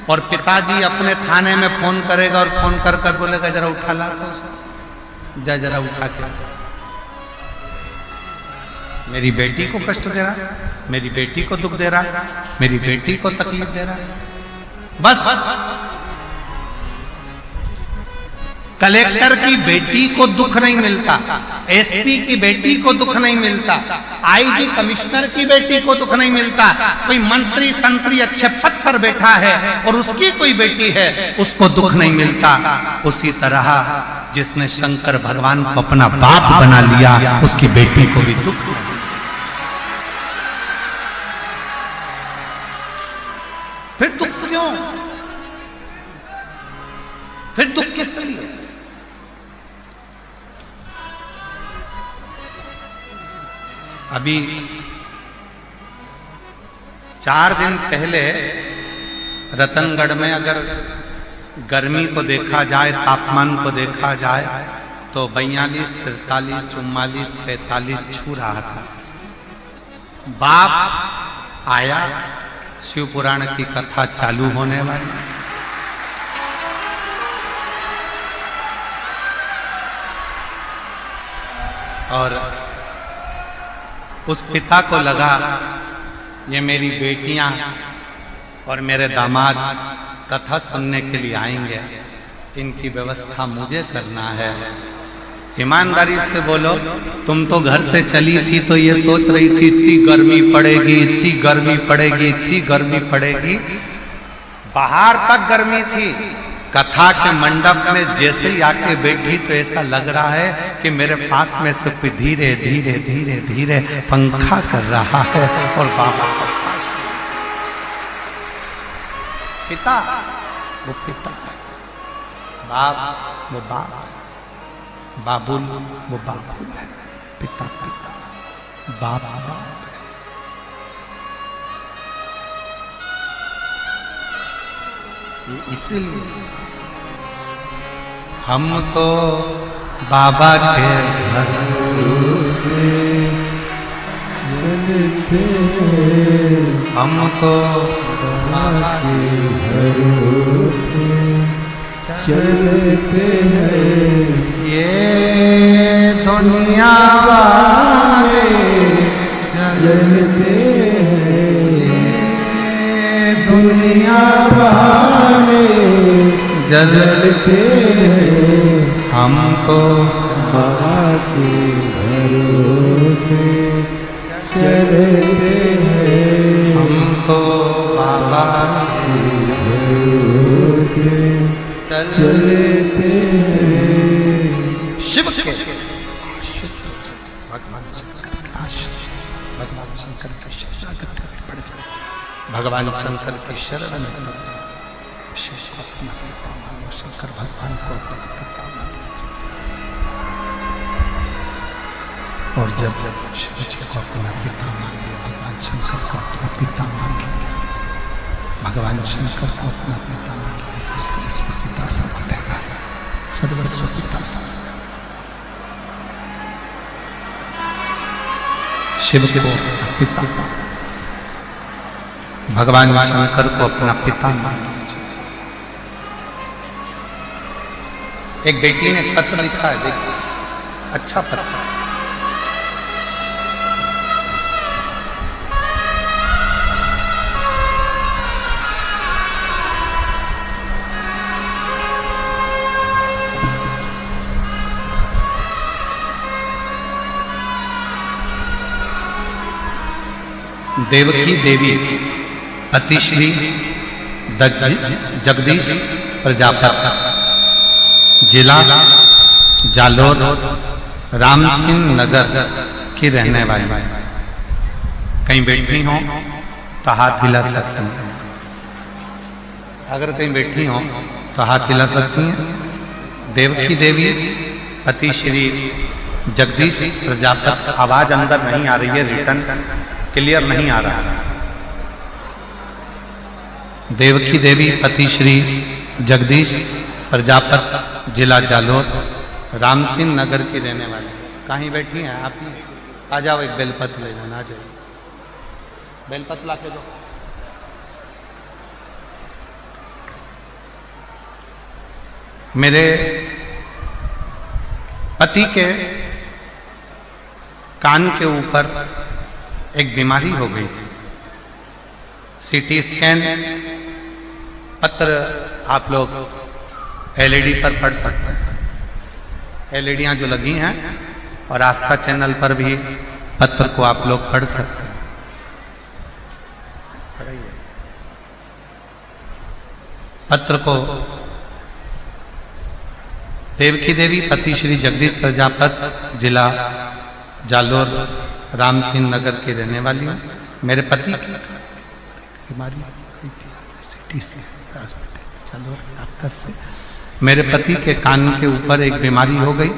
और पिताजी अपने थाने में फोन करेगा और फोन कर कर बोलेगा जरा उठा ला तो उसको, जा जरा उठा के, मेरी बेटी को कष्ट दे रहा, मेरी बेटी को दुख दे रहा, मेरी बेटी को तकलीफ दे रहा। बस कलेक्टर की बेटी को दुख नहीं मिलता, एसपी की बेटी को दुख नहीं मिलता, आईजी कमिश्नर की बेटी को दुख नहीं मिलता, कोई मंत्री संतरी अच्छे पद पर बैठा है और उसकी कोई बेटी है उसको दुख नहीं मिलता। उसी तरह जिसने शंकर भगवान को अपना बाप बना लिया उसकी बेटी को भी दुख। फिर दुख क्यों? फिर दुख किस लिए? अभी 4 दिन पहले रतनगढ़ में अगर गर्मी को देखा जाए, तापमान को देखा जाए तो 42, 43, 44, 45 छू रहा था। बाप आया, शिव पुराण की कथा चालू होने वाली, और उस पिता को लगा ये मेरी बेटियां और मेरे दामाद कथा सुनने के लिए आएंगे, इनकी व्यवस्था मुझे करना है। ईमानदारी से बोलो, तुम तो घर से चली थी तो ये सोच रही थी इतनी गर्मी पड़ेगी, इतनी गर्मी पड़ेगी, इतनी गर्मी पड़ेगी। बाहर तक गर्मी थी, कथा के मंडप में जैसे ही आके बैठी तो ऐसा लग रहा है कि मेरे पास में से कोई धीरे धीरे धीरे धीरे पंखा कर रहा है और बाबा पिता वो पिता है, बाप वो बाप है, बाबुल वो बाबुल है, पिता पिता, बाप बाप है। ये इसलिए हम तो बाबा के भरोसे चलते, हम तो बाबा के भरोसे चलते हैं। ये दुनिया वाले चलते हैं, दुनिया वाले जलते हैं, हम तो बाबा के भरोसे चलते हैं, हम तो बाबा के भरोसे चलते हैं। शिव के भगवान शंकर के आश्रय, भगवान शंकर के शरणागत में पड़ जाए, भगवान शंकर की शरण में पड़ जाए, शिव को अपना पिता मानो, शंकर भगवान को अपना पिता मानो। और जब जब शिव जी को अपना पिता मान लिया, भगवान शंकर को अपना पिता मान लिया, भगवान शंकर को अपना पिता मान लिया, तो सर्वस्व पिता सा बनेगा, सर्वस्व पिता सा। शिव को अपना पिता, भगवान शंकर को अपना पिता मान लीजिए। एक बेटी ने पत्र लिखा है, देखिए अच्छा पत्र। देवकी देवी अतिश्री जगदीश प्रजापति, जिला जालोर, राम सिंह नगर की रहने वाली। कहीं बैठी हो तो हाथ हिला सकती हैं, अगर कहीं बैठी हो तो हाथ हिला सकती हैं। देवकी देवी पति श्री जगदीश प्रजापति। आवाज अंदर नहीं आ रही है, रिटर्न क्लियर नहीं आ रहा है। देवकी देवी पति श्री जगदीश प्रजापति, जिला जालोर, राम सिंह नगर की रहने वाले। कहीं बैठी हैं आप? आ जाओ, एक बेलपत्र ले जाना। आ जाइए, बेलपत्र ला के दो। मेरे पति के कान के ऊपर एक बीमारी हो गई थी। सीटी स्कैन पत्र आप लोग एलईडी पर पढ़ सकते हैं। एलईडियां जो लगी हैं, और आस्था चैनल पर भी पत्र को आप लोग पढ़ सकते हैं। पत्र को देवकी देवी पति श्री जगदीश प्रजापति, जिला जालोर, राम सिंह नगर की रहने वाली हूँ। मेरे पति की बीमारी जालोर डॉक्टर से, मेरे पति के कान के ऊपर एक बीमारी हो गई।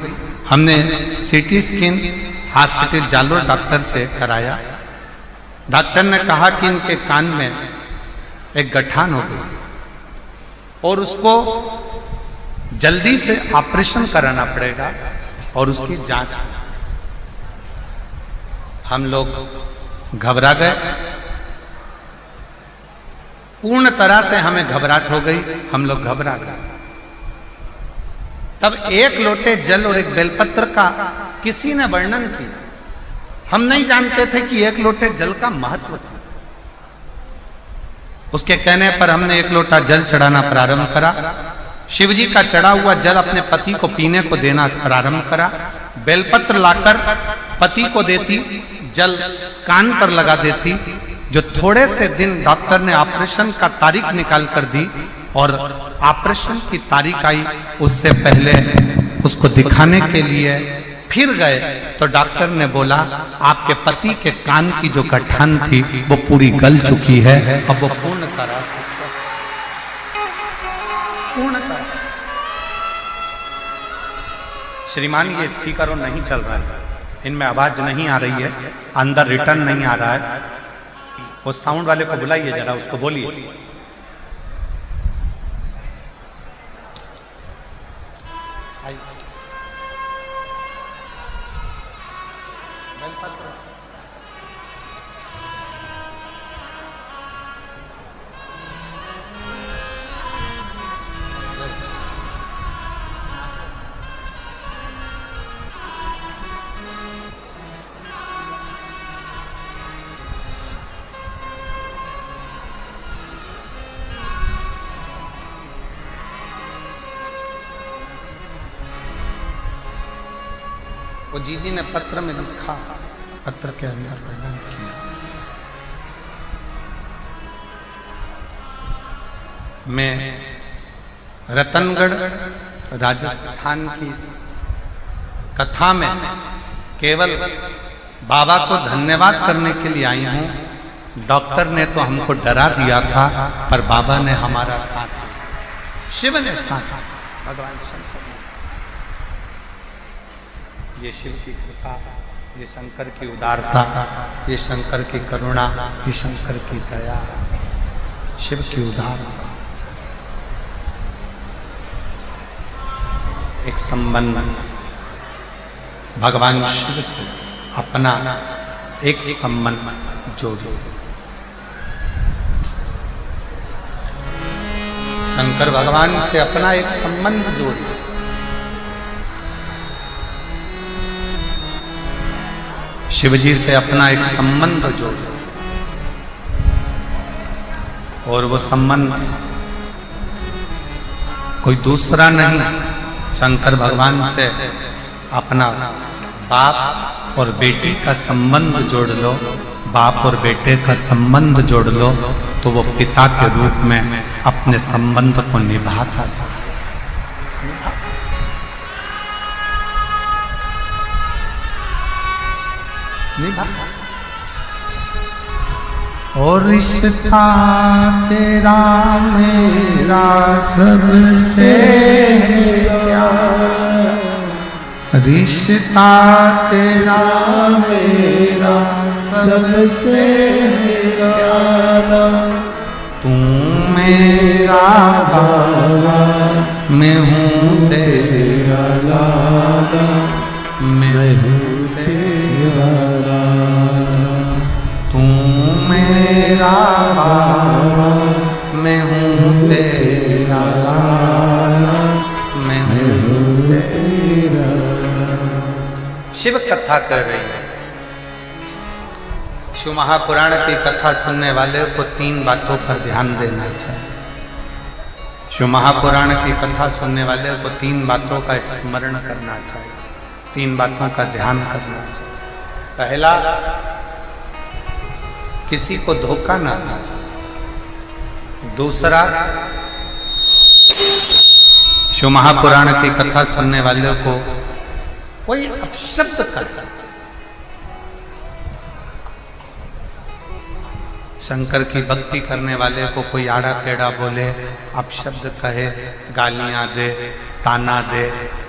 हमने CT scan hospital Jalore doctor से कराया। डॉक्टर ने कहा कि इनके कान में एक गठान हो गई और उसको जल्दी से ऑपरेशन कराना पड़ेगा और उसकी जांच। हम लोग घबरा गए, पूर्ण तरह से हमें घबराहट हो गई। हम लोग घबरा गए। तब एक लोटे जल और एक बेलपत्र का किसी ने वर्णन किया। हम नहीं जानते थे कि एक लोटे जल का महत्व था। उसके कहने पर हमने एक लोटा जल चढ़ाना प्रारंभ करा। शिवजी का चढ़ा हुआ जल अपने पति को पीने को देना प्रारंभ करा। बेलपत्र लाकर पति को देती, जल कान पर लगा देती। जो थोड़े से दिन डॉक्टर ने ऑपरेशन का तारीख निकाल कर दी और ऑपरेशन की तारीख आई, उससे पहले उसको दिखाने के लिए फिर गए तो डॉक्टर ने बोला आपके पति के कान की जो गठान थी वो पूरी गल चुकी है, अब वो पूर्ण तरह से पूर्णतः। श्रीमान ये स्पीकर नहीं चल रहा है, इनमें आवाज नहीं आ रही है, अंदर रिटर्न नहीं आ रहा है। वो साउंड वाले को बुलाइए जरा, उसको बोलिए। वो जीजी ने पत्र में लिखा, पत्र के अंदर वर्णन किया, मैं रतनगढ़ राजस्थान की कथा में केवल बाबा को धन्यवाद करने के लिए आई हूं। डॉक्टर ने तो हमको डरा दिया था, पर बाबा ने हमारा साथ दिया, शिव ने साथ, भगवान शंकर ने। ये शिव की कृपा, ये शंकर की उदारता, ये शंकर की करुणा, ये शंकर की दया, शिव की उदारता। एक संबंध भगवान शिव से अपना एक संबंध जोड़ो। शंकर भगवान से अपना एक संबंध जोड़ो। शिवजी से अपना एक संबंध जोड़ो, और वो संबंध कोई दूसरा नहीं, शंकर भगवान से अपना बाप और बेटी का संबंध जोड़ लो। बाप और बेटे का संबंध जोड़ लो तो वो पिता के रूप में अपने संबंध को निभाता था। और रिश्ता तेरा मेरा सबसे प्यारा, रिश्ता तेरा मेरा सबसे प्यारा, तू मेरा बाबा मैं हूँ तेरा लाला, मैं हूँ तेरा लाला, तू मेरा बाबा मैं हूँ तेरा लाला, मैं हूँ तेरा। शिव कथा कर रही है। शिव महापुराण की कथा सुनने वाले को 3 बातों पर ध्यान देना चाहिए। शिव महापुराण की कथा सुनने वाले को 3 बातों का स्मरण करना चाहिए, 3 बातों का ध्यान करना चाहिए। पहला, किसी को धोखा ना देना चाहिए। दूसरा, शिव महापुराण की कथा सुनने वाले को कोई अपशब्द करता, शंकर की भक्ति करने वाले को कोई आड़ा टेढ़ा बोले, अपशब्द कहे, गालियां दे, ताना दे,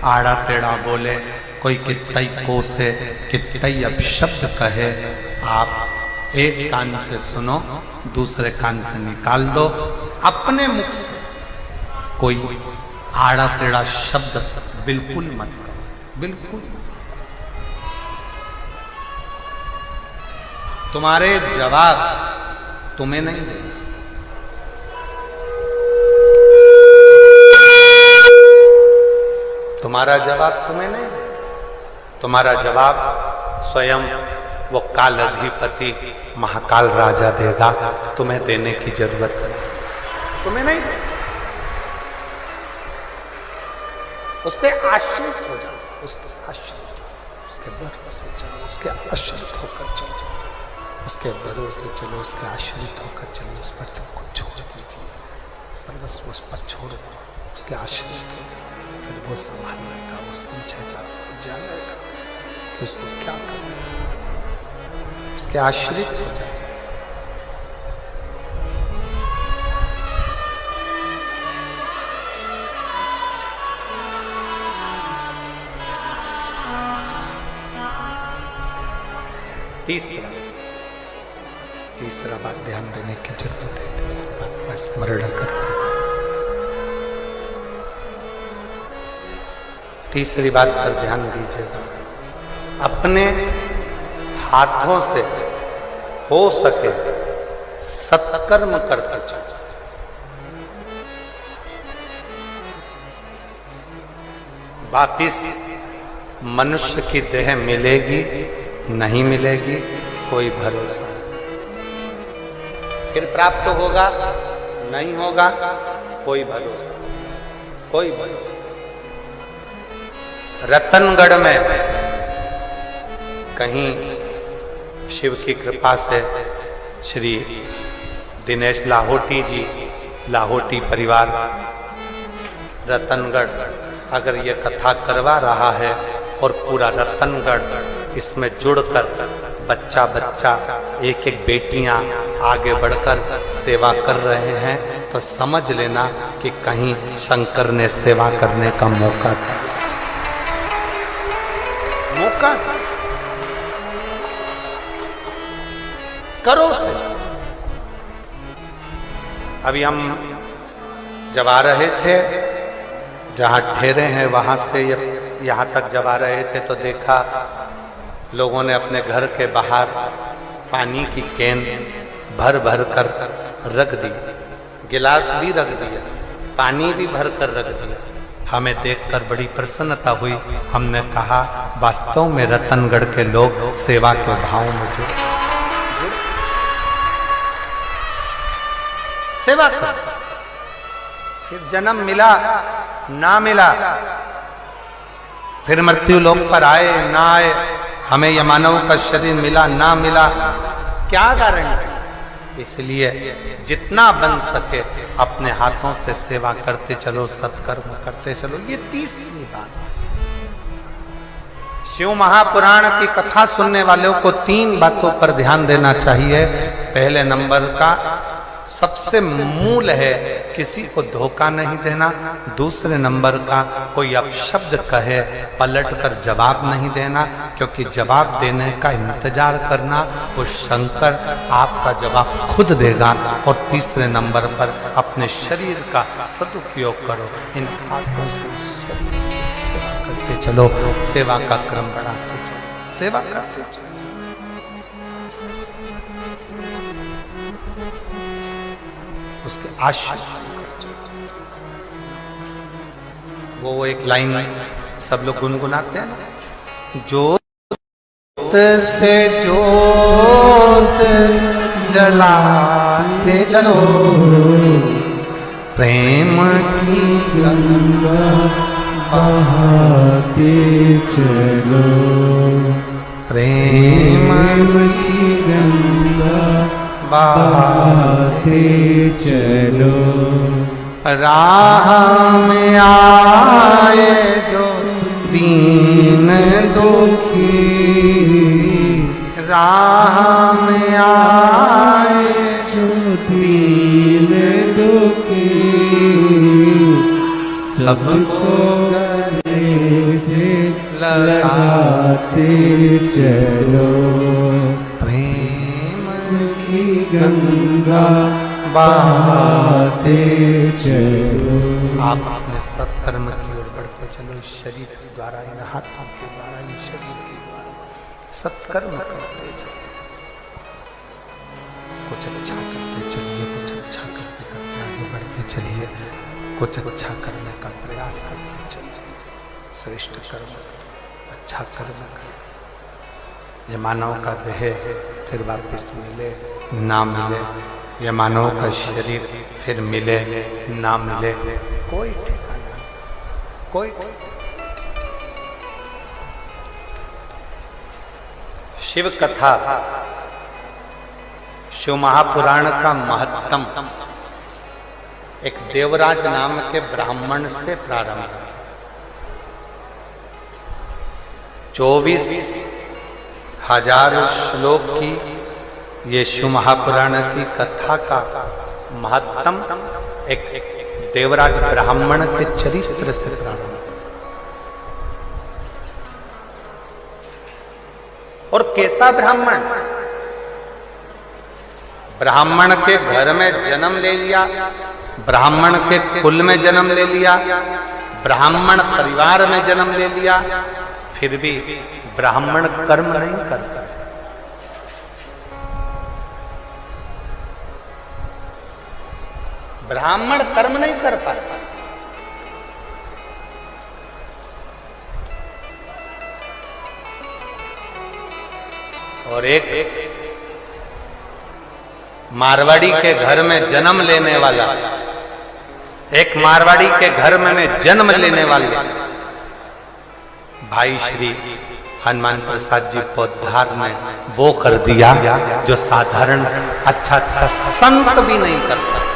आड़ा टेढ़ा बोले, कोई कितई कोसे, कितई अपशब्द कहे, आप एक कान से सुनो, दूसरे कान से निकाल दो। अपने मुख से कोई आड़ा टेढ़ा शब्द बिल्कुल मत करो, बिल्कुल। तुम्हारे जवाब तुम्हें नहीं देना, तुम्हारा जवाब तुम्हें नहीं देना, तुम्हारा जवाब स्वयं वो काल अधिपति महाकाल राजा देगा, तुम्हें देने की जरूरत नहीं, तुम्हें नहीं देना। उस पर आश्रित हो जाओ, उसके आश्रित, उसके भरोसे चलो, उसके आश्रित होकर चलो, उसके भरोसे चलो, उसके आश्रित होकर चलो, उस पर सब कुछ छोड़ दीजिए, सर्वस्व उस पर छोड़ दो, उसके आश्रित हो जाओ, फिर वो संभालेगा, वो समझेगा, वो जानेगा कि उसको क्या करना है, उसके आश्रित हो जाए। तीसरा बात ध्यान देने की जरूरत है। तीसरी बात मैं स्मरण कर, तीसरी बात पर ध्यान दीजिएगा। अपने हाथों से हो सके सत्कर्म करते चलो। वापिस मनुष्य की देह मिलेगी नहीं मिलेगी कोई भरोसा नहीं, फिर प्राप्त होगा नहीं होगा कोई भरोसा, कोई भरोसा। रतनगढ़ में कहीं शिव की कृपा से श्री दिनेश लाहोटी जी, लाहोटी परिवार रतनगढ़ अगर ये कथा करवा रहा है और पूरा रतनगढ़ इसमें जुड़कर बच्चा बच्चा एक एक बेटियां आगे बढ़कर सेवा कर रहे हैं, तो समझ लेना कि कहीं शंकर ने सेवा करने का मौका था, मौका था। करो से। अभी हम जब आ रहे थे, जहां ठहरे हैं वहां से यहां तक जब आ रहे थे तो देखा लोगों ने अपने घर के बाहर पानी की कैन भर भर कर रख दी, गिलास भी रख दिया, पानी भी भर कर रख दिया। हमें देखकर बड़ी प्रसन्नता हुई। हमने कहा वास्तव में रतनगढ़ के लोग सेवा के भाव में जुड़े, सेवा कर। फिर जन्म मिला ना मिला, फिर मृत्यु लोक पर आए ना आए, हमें यह मानव का शरीर मिला ना मिला, क्या गारंटी। इसलिए जितना बन सके अपने हाथों से सेवा करते चलो, सत्कर्म करते चलो। ये तीसरी बात। शिव महापुराण की कथा सुनने वालों को 3 बातों पर ध्यान देना चाहिए। पहले नंबर का सबसे मूल है किसी को धोखा नहीं देना। दूसरे नंबर का कोई अपशब्द कहे पलट कर जवाब नहीं देना, क्योंकि जवाब देने का इंतजार करना वो शंकर आपका जवाब खुद देगा। और तीसरे नंबर पर अपने शरीर का सदुपयोग करो। इन हाथों से शरीर से सेवा करते चलो, सेवा का क्रम बढ़ाते चलो, सेवा करते चलो। उसके आश्रित वो एक लाइन सब लोग गुनगुनाते हैं ना, जोत से जोत जलाते चलो, प्रेम की गंगा बहाते चलो, प्रेम की गंगा बहाते चलो। राह में आए जो दीन दुखी, राह में आए जो दीन दुखी, सबको गले से लगाते चलो, गंगा बहाते चलो। आप अपने सत्कर्म की ओर बढ़ते चलो, शरीर के द्वारा, इन हाथों के द्वारा, इन शरीर के द्वारा सत्कर्म करते चलो। कुछ अच्छा करते चलिए, कुछ अच्छा करते करते आगे बढ़ते चलिए, कुछ अच्छा करने का प्रयास करते चलिए। श्रेष्ठ कर्म, अच्छा कर्म करें। ये मानव का देह फिर वापस मिले ना मिले, ये मानव का शरीर फिर मिले ना मिले, कोई ठिकाना, कोई शिव कथा, शिव महापुराण का महत्तम एक देवराज नाम के ब्राह्मण से प्रारंभ। 24,000 श्लोक की ये शिव महापुराण की कथा का महत्तम एक देवराज ब्राह्मण के चरित्र से प्रारंभ। और कैसा ब्राह्मण? ब्राह्मण के घर में जन्म ले लिया, ब्राह्मण के कुल में जन्म ले लिया, ब्राह्मण परिवार में जन्म ले लिया, फिर भी ब्राह्मण कर्म नहीं करता। ब्राह्मण कर्म नहीं कर पाता। और एक मारवाड़ी के घर में जन्म लेने वाला, एक मारवाड़ी के घर में जन्म लेने वाले भाई श्री हनुमान प्रसाद जी पोद्दार ने वो कर दिया जो साधारण अच्छा संत भी नहीं कर सकता।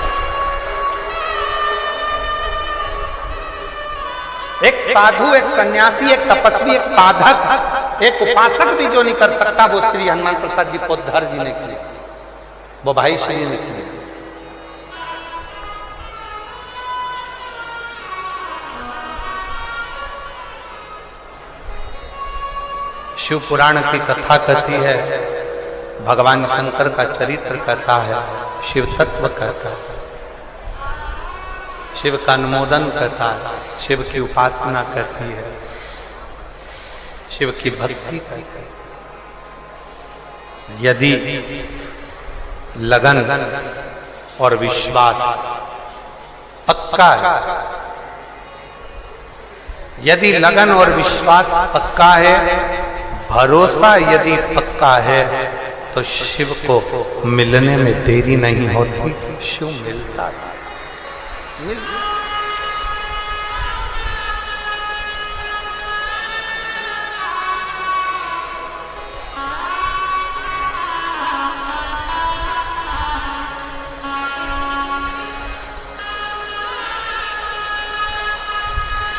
एक साधु, एक सन्यासी, एक तपस्वी, एक साधक, एक उपासक भी जो नहीं कर सकता, वो श्री हनुमान प्रसाद जी पोद्दार जी ने किया, वो भाई श्री ने किया। शिव पुराण की कथा कहती है, भगवान शंकर का चरित्र कहता है, शिव तत्व कहता है, शिव का अनुमोदन कहता है, शिव की उपासना कहती है, शिव की भक्ति कहती है। यदि लगन और विश्वास पक्का है, यदि लगन और विश्वास पक्का है, भरोसा यदि पक्का है, तो शिव को मिलने में देरी नहीं होती, शिव मिलता है।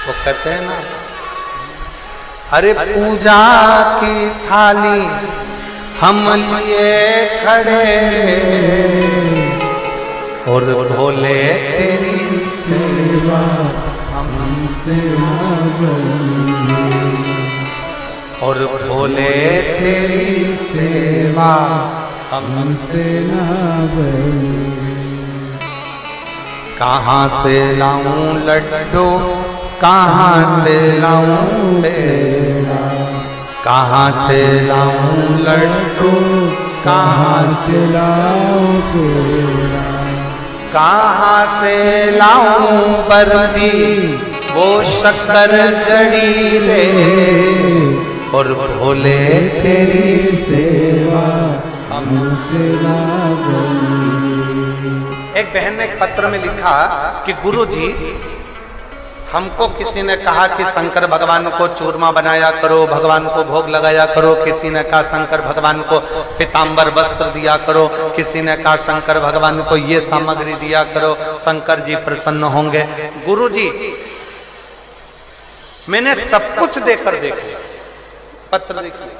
वो कहते हैं ना, अरे पूजा की थाली हम लिए खड़े और भोले तेरी सेवा हमसे ना बनी, और भोले तेरी सेवा हमसे ना बनी। कहाँ से लाऊं लड्डू, कहाँ से लाऊं पेड़ा, कहाँ से लाऊं लड्डू, कहाँ से लाऊं पेड़ा, कहाँ से लाऊं बर्फी वो शक्कर जड़ी रे, और भोले तेरी सेवा हमसे ना बनी। एक बहन ने एक पत्र में लिखा कि गुरु जी, हमको किसी ने कहा कि शंकर भगवान को चूरमा बनाया करो, भगवान को भोग लगाया करो, किसी ने कहा शंकर भगवान को पीतांबर वस्त्र दिया करो, किसी ने कहा शंकर भगवान को ये सामग्री दिया करो, शंकर जी प्रसन्न होंगे। गुरु जी, मैंने सब कुछ देकर देख लिया, पत्र देख लिया,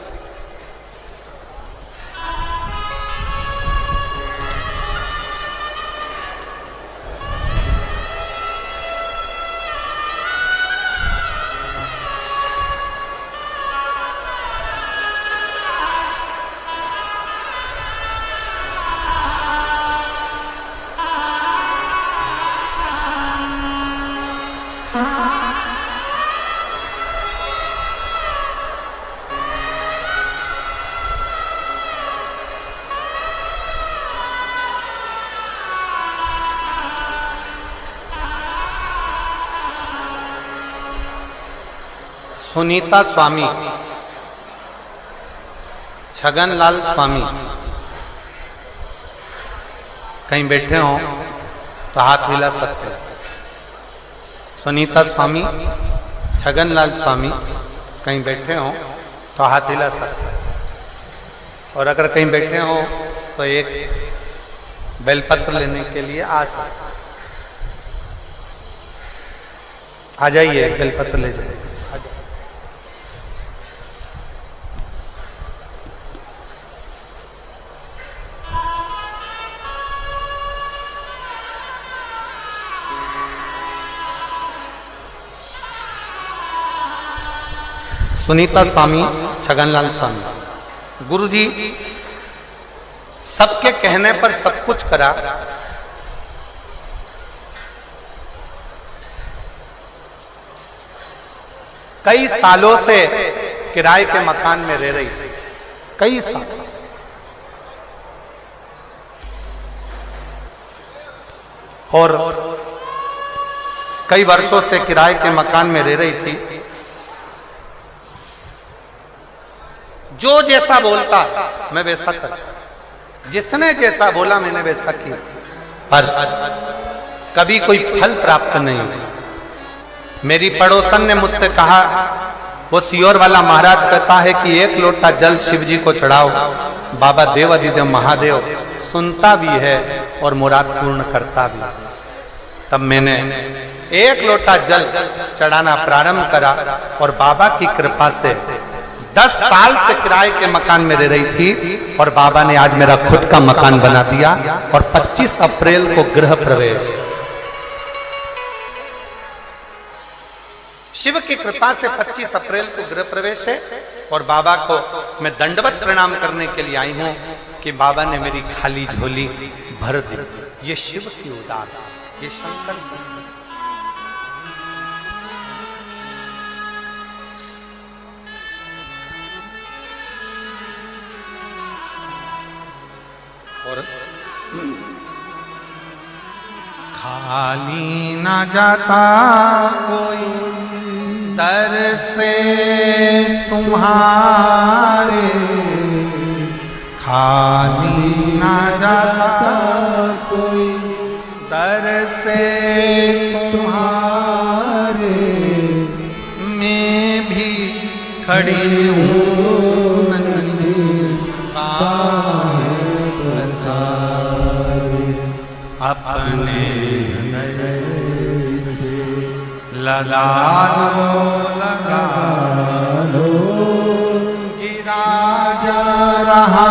सुनीता स्वामी, छगनलाल स्वामी कहीं बैठे हो तो हाथ हिला सकते हैं। सुनीता स्वामी, छगनलाल स्वामी कहीं बैठे हो तो हाथ हिला सकते हैं। और अगर कहीं बैठे हो तो एक बेलपत्र लेने के लिए आ सकते। आ जाइए, बेलपत्र ले जाइए। सुनीता स्वामी, छगनलाल स्वामी। गुरुजी सबके कहने पर सब कुछ करा, कई सालों से किराए के मकान में रह रही थी, कई साल, और कई वर्षों से किराए के मकान में रह रही थी। जो जैसा बोलता मैं वैसा करता, जिसने जैसा बोला मैंने वैसा किया, पर कभी कोई फल प्राप्त नहीं हुआ। मेरी पड़ोसन ने मुझसे कहा, वो सियोर वाला महाराज कहता है कि 1 लोटा जल शिव जी को चढ़ाओ, बाबा देवाधिदेव महादेव सुनता भी है और मुराद पूर्ण करता भी। तब मैंने 1 लोटा जल चढ़ाना प्रारंभ करा और बाबा की कृपा से 10 साल से किराए के मकान में रह रही थी और बाबा ने आज मेरा खुद का मकान बना दिया और 25 अप्रैल को गृह प्रवेश। शिव की कृपा से 25 अप्रैल को गृह प्रवेश है और बाबा को मैं दंडवत प्रणाम करने के लिए आई हूं कि बाबा ने मेरी खाली झोली भर दी। ये शिव की उदार, ये शंकर की। और खाली ना जाता कोई दर से तुम्हारे, खाली ना जाता कोई दर से तुम्हारे, मैं भी खड़ी हूँ अपने लगा लो, गिरा जा रहा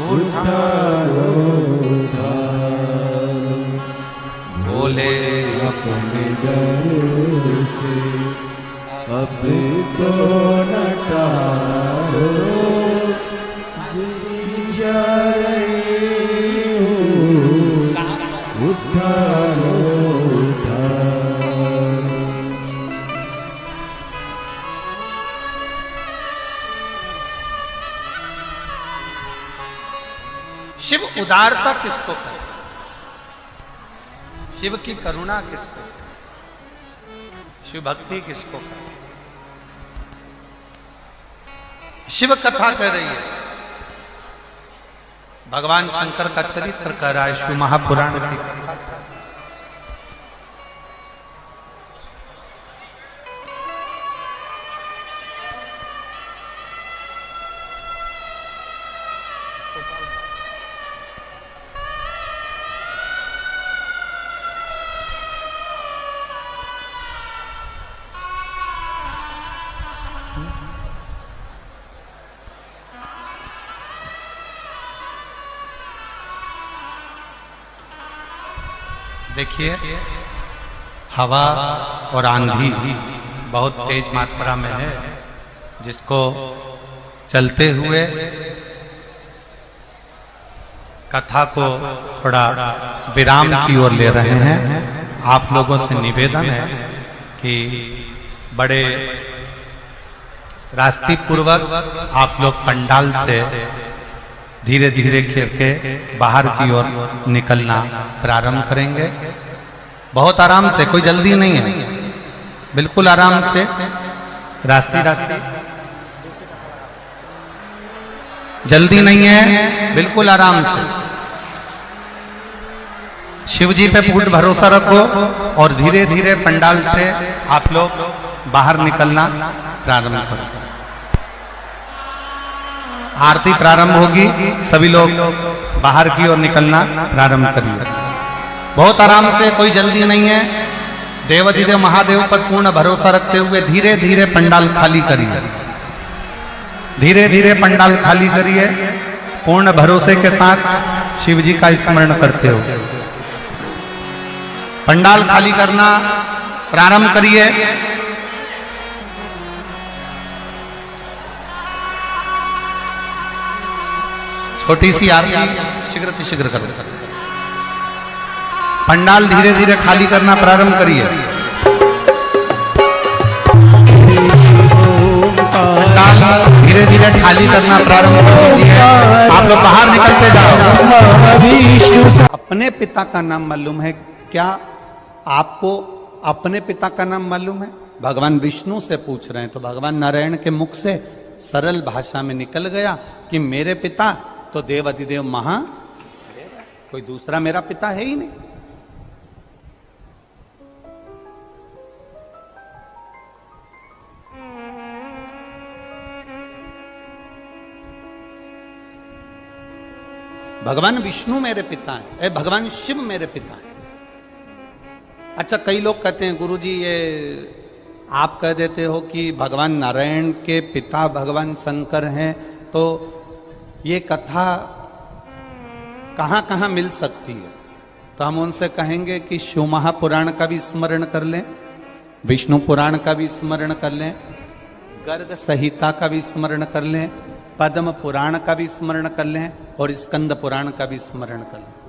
उठा लो, बोले अपने दर से अब तो न टालो, उठा लो, उठा लो। शिव उदारता किसको कहते? शिव की करुणा किसको? शिव भक्ति किसको कहते? शिव कथा कह रही है, भगवान शंकर का चरित्र कह रहा है शिव महापुराण की कथा। देखिए, हवा और आंधी बहुत तेज मात्रा में है, जिसको चलते हुए कथा को थोड़ा विराम की ओर ले रहे हैं। आप लोगों से निवेदन है कि बड़े रास्ती पूर्वक आप लोग पंडाल से धीरे धीरे करके बाहर की ओर निकलना प्रारंभ करेंगे। बहुत आराम से, कोई जल्दी नहीं है, बिल्कुल आराम से, रास्ते जल्दी नहीं है, बिल्कुल आराम से। शिव जी पे पूर्ण भरोसा रखो और धीरे धीरे पंडाल से आप लोग बाहर निकलना प्रारंभ करो। आरती प्रारंभ होगी, सभी लोग बाहर की ओर निकलना प्रारंभ करिए। बहुत आराम से, कोई जल्दी नहीं है, देवाधिदेव महादेव पर पूर्ण भरोसा रखते हुए धीरे धीरे पंडाल खाली करिए, धीरे धीरे पंडाल खाली करिए। पूर्ण भरोसे के साथ शिव जी का स्मरण करते हो पंडाल खाली करना प्रारंभ करिए। छोटी सी आरती शीघ्र करो। पंडाल धीरे धीरे खाली करना प्रारंभ करिए। पंडाल धीरे धीरे खाली करना प्रारंभ कर दीजिए। आप लोग बाहर निकलते जाओ। अपने पिता का नाम मालूम है क्या? आपको अपने पिता का नाम मालूम है? भगवान विष्णु से पूछ रहे हैं तो भगवान नारायण के मुख से सरल भाषा में निकल गया कि मेरे पिता तो देवाधिदेव महा, कोई दूसरा मेरा पिता है ही नहीं। भगवान विष्णु मेरे पिता हैं, भगवान शिव मेरे पिता हैं। अच्छा, कई लोग कहते हैं गुरुजी ये आप कह देते हो कि भगवान नारायण के पिता भगवान शंकर हैं, तो ये कथा कहाँ कहाँ मिल सकती है? तो हम उनसे कहेंगे कि शिव महापुराण का भी स्मरण कर लें, विष्णु पुराण का भी स्मरण कर लें, गर्ग संहिता का भी स्मरण कर लें, पद्म पुराण का भी स्मरण कर लें और स्कंद पुराण का भी स्मरण कर लें।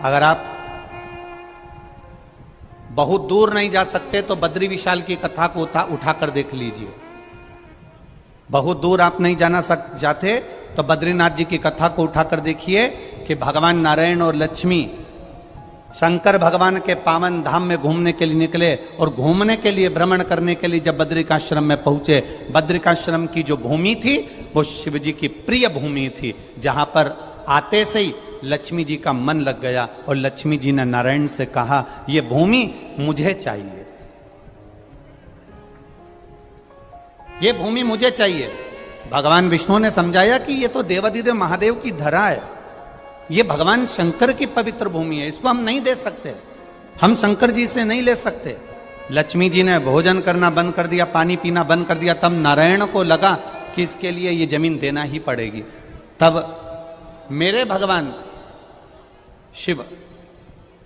अगर आप बहुत दूर नहीं जा सकते तो बद्री विशाल की कथा को उठाकर देख लीजिए। बहुत दूर आप नहीं जाते तो बद्रीनाथ जी की कथा को उठाकर देखिए कि भगवान नारायण और लक्ष्मी शंकर भगवान के पावन धाम में घूमने के लिए निकले और घूमने के लिए भ्रमण करने के लिए जब बद्रिकाश्रम में पहुंचे, बद्रिकाश्रम की जो भूमि थी वो शिव जी की प्रिय भूमि थी, जहां पर आते से ही लक्ष्मी जी का मन लग गया और लक्ष्मी जी ने नारायण से कहा ये भूमि मुझे चाहिए, ये भूमि मुझे चाहिए। भगवान विष्णु ने समझाया कि ये तो देवाधिदेव महादेव की धरा है, ये भगवान शंकर की पवित्र भूमि है, इसको हम नहीं दे सकते, हम शंकर जी से नहीं ले सकते। लक्ष्मी जी ने भोजन करना बंद कर दिया, पानी पीना बंद कर दिया। तब नारायण को लगा कि इसके लिए ये जमीन देना ही पड़ेगी। तब मेरे भगवान शिव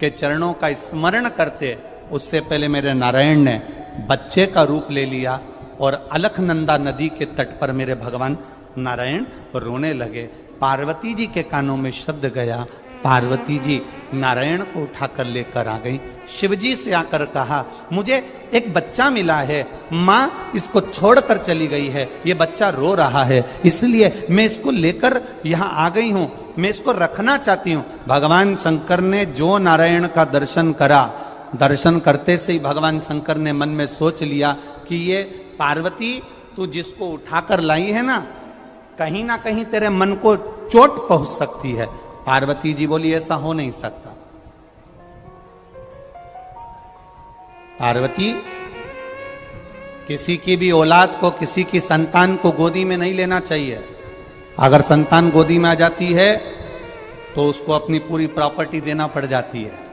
के चरणों का स्मरण करते उससे पहले मेरे नारायण ने बच्चे का रूप ले लिया और अलखनंदा नदी के तट पर मेरे भगवान नारायण रोने लगे। पार्वती जी के कानों में शब्द गया, पार्वती जी नारायण को उठाकर लेकर आ गई। शिवजी से आकर कहा मुझे एक बच्चा मिला है, माँ इसको छोड़कर चली गई है, ये बच्चा रो रहा है, इसलिए मैं इसको लेकर यहाँ आ गई हूँ, मैं इसको रखना चाहती हूँ। भगवान शंकर ने जो नारायण का दर्शन करा, दर्शन करते से ही भगवान शंकर ने मन में सोच लिया कि ये पार्वती तू जिसको उठाकर लाई है ना कहीं तेरे मन को चोट पहुंच सकती है। पार्वती जी बोली ऐसा हो नहीं सकता। पार्वती, किसी की भी औलाद को, किसी की संतान को गोदी में नहीं लेना चाहिए। अगर संतान गोदी में आ जाती है तो उसको अपनी पूरी प्रॉपर्टी देना पड़ जाती है।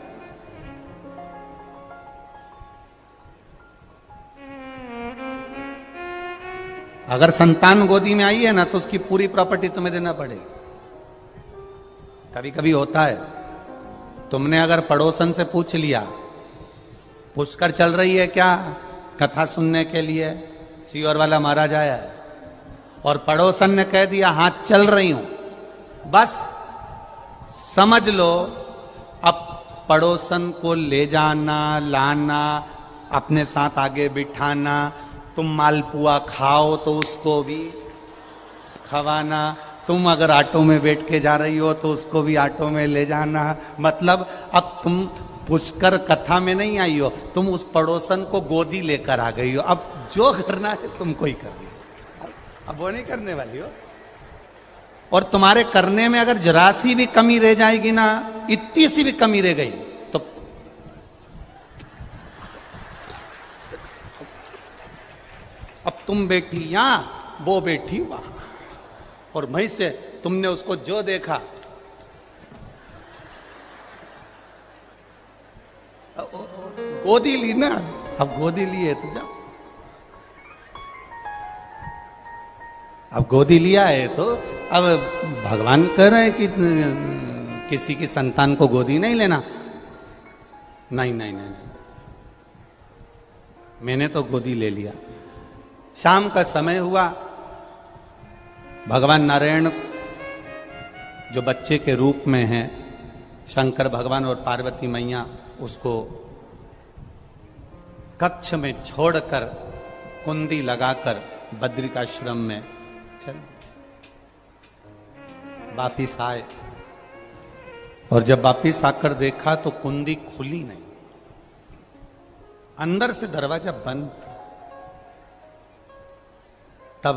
अगर संतान गोदी में आई है ना तो उसकी पूरी प्रॉपर्टी तुम्हें देना पड़ेगी। कभी कभी होता है, तुमने अगर पड़ोसन से पूछ लिया पुष्कर चल रही है क्या कथा सुनने के लिए, सीओर वाला महाराज आया है, और पड़ोसन ने कह दिया हाँ चल रही हूं, बस समझ लो अब पड़ोसन को ले जाना, लाना, अपने साथ आगे बिठाना, तुम मालपुआ खाओ तो उसको भी खवाना, तुम अगर ऑटो में बैठ के जा रही हो तो उसको भी ऑटो में ले जाना। मतलब अब तुम पुष्कर कथा में नहीं आई हो, तुम उस पड़ोसन को गोदी लेकर आ गई हो। अब जो करना है तुमको ही करना, अब वो नहीं करने वाली हो। और तुम्हारे करने में अगर जरा सी भी कमी रह जाएगी ना, इतनी सी भी कमी रह गई तो अब तुम बैठी यहां, वो बैठी वहां, और वहीं से तुमने उसको जो देखा गोदी ली ना, अब गोदी लिए तो जाओ। अब गोदी लिया है तो अब भगवान कह रहे हैं कि किसी की संतान को गोदी नहीं लेना। नहीं नहीं नहीं, नहीं। मैंने तो गोदी ले लिया। शाम का समय हुआ, भगवान नारायण जो बच्चे के रूप में हैं, शंकर भगवान और पार्वती मैया उसको कक्ष में छोड़कर कुंडी लगाकर बद्रिकाश्रम में चल वापिस आए। और जब वापिस आकर देखा तो कुंडी खुली नहीं, अंदर से दरवाजा बंद था। तब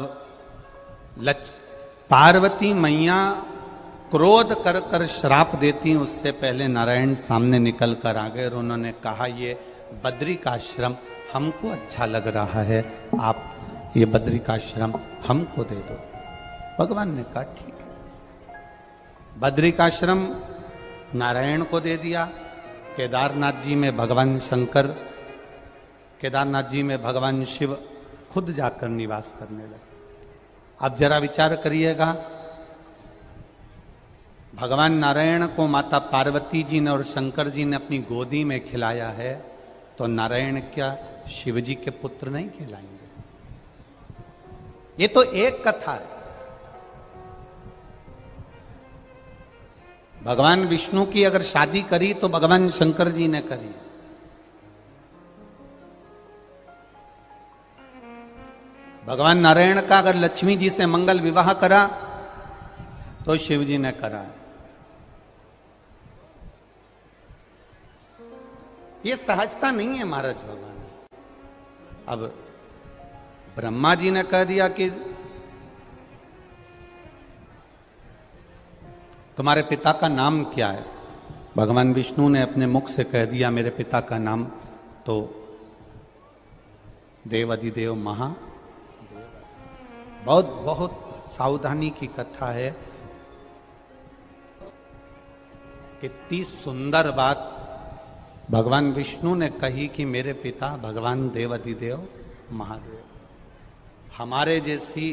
पार्वती मैया क्रोध कर कर श्राप देती, उससे पहले नारायण सामने निकल कर आ गए और उन्होंने कहा, ये बद्री का आश्रम हमको अच्छा लग रहा है, आप ये बद्री का आश्रम हमको दे दो। भगवान ने कहा ठीक है। बद्री का आश्रम नारायण को दे दिया। केदारनाथ जी में भगवान शंकर, केदारनाथ जी में भगवान शिव खुद जाकर निवास करने लगे। अब जरा विचार करिएगा, भगवान नारायण को माता पार्वती जी ने और शंकर जी ने अपनी गोदी में खिलाया है, तो नारायण क्या शिव जी के पुत्र नहीं कहलाएंगे? ये तो एक कथा है। भगवान विष्णु की अगर शादी करी तो भगवान शंकर जी ने करी। भगवान नारायण का अगर लक्ष्मी जी से मंगल विवाह करा तो शिव जी ने करा। ये सहजता नहीं है महाराज भगवान। अब ब्रह्मा जी ने कह दिया कि तुम्हारे पिता का नाम क्या है? भगवान विष्णु ने अपने मुख से कह दिया मेरे पिता का नाम तो देवाधिदेव महादेव। बहुत बहुत सावधानी की कथा है। कितनी सुंदर बात भगवान विष्णु ने कही कि मेरे पिता भगवान देवाधिदेव महादेव। हमारे जैसी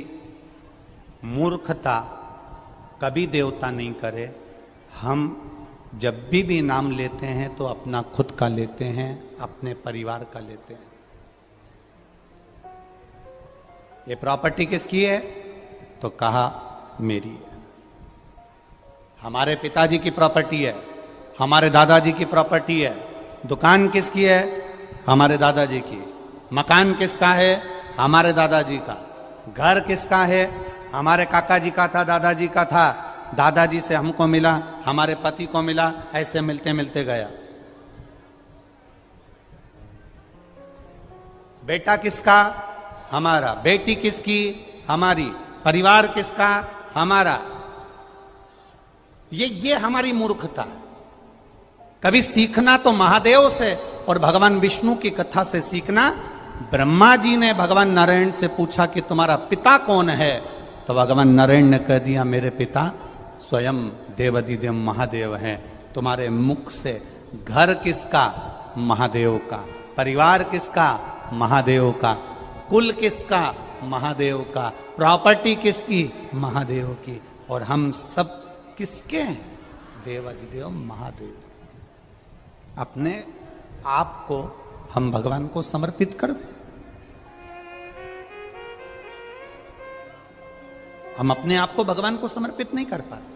मूर्खता कभी देवता नहीं करे। हम जब भी नाम लेते हैं तो अपना खुद का लेते हैं, अपने परिवार का लेते हैं। ये प्रॉपर्टी किसकी है? तो कहा मेरी है। हमारे पिताजी की प्रॉपर्टी है, हमारे दादाजी की प्रॉपर्टी है। दुकान किसकी है? हमारे दादाजी की। मकान किसका है? हमारे दादाजी का। घर किसका है? हमारे काका जी का था, दादाजी का था। दादाजी से हमको मिला, हमारे पति को मिला, ऐसे मिलते मिलते गया। बेटा किसका? हमारा। बेटी किसकी? हमारी। परिवार किसका? हमारा। ये हमारी मूर्खता है। कभी सीखना तो महादेव से और भगवान विष्णु की कथा से सीखना। ब्रह्मा जी ने भगवान नारायण से पूछा कि तुम्हारा पिता कौन है? तो भगवान नारायण ने कह दिया मेरे पिता स्वयं देवाधिदेव महादेव हैं। तुम्हारे मुख से घर किसका? महादेव का। परिवार किसका? महादेव का। कुल किसका? महादेव का। प्रॉपर्टी किसकी? महादेव की। और हम सब किसके हैं? देवाधिदेव महादेव। अपने आप को हम भगवान को समर्पित कर दें। हम अपने आप को भगवान को समर्पित नहीं कर पाते।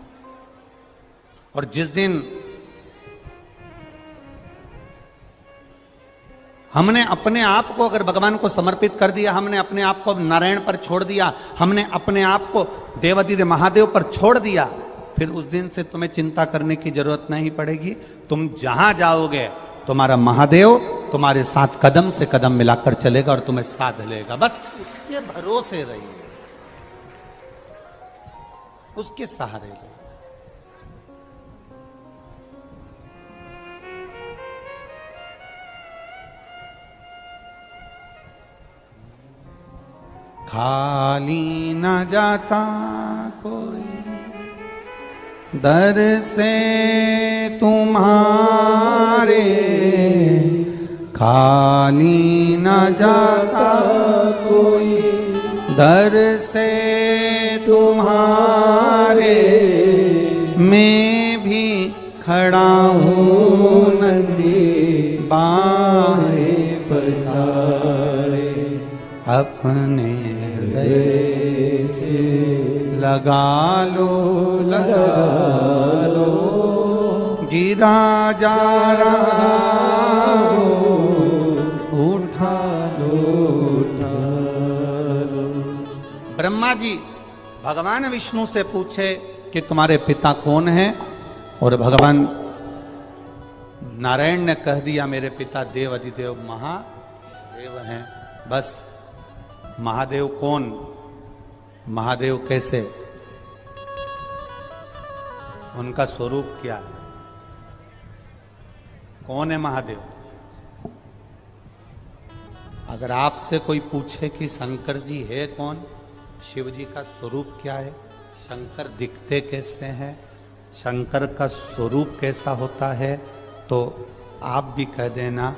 और जिस दिन हमने अपने आप को अगर भगवान को समर्पित कर दिया, हमने अपने आप को नारायण पर छोड़ दिया, हमने अपने आप को देवाधिदेव महादेव पर छोड़ दिया, फिर उस दिन से तुम्हें चिंता करने की जरूरत नहीं पड़ेगी। तुम जहां जाओगे तुम्हारा महादेव तुम्हारे साथ कदम से कदम मिलाकर चलेगा और तुम्हें साध लेगा। बस उसके भरोसे रहिए, उसके सहारे रहिए। खाली न जाता कोई दर से तुम्हारे, खाली न जाता कोई दर से तुम्हारे, मैं भी खड़ा हूँ नंदी बाहें पसारे, अपने हृदय से लगा लो गिरा जा रहा उठा लो। ब्रह्मा जी भगवान विष्णु से पूछे कि तुम्हारे पिता कौन हैं, और भगवान नारायण ने कह दिया मेरे पिता देव अधिदेव महादेव हैं। बस महादेव कौन, महादेव कैसे, उनका स्वरूप क्या है, कौन है महादेव। अगर आपसे कोई पूछे कि शंकर जी है कौन, शिव जी का स्वरूप क्या है, शंकर दिखते कैसे हैं, शंकर का स्वरूप कैसा होता है, तो आप भी कह देना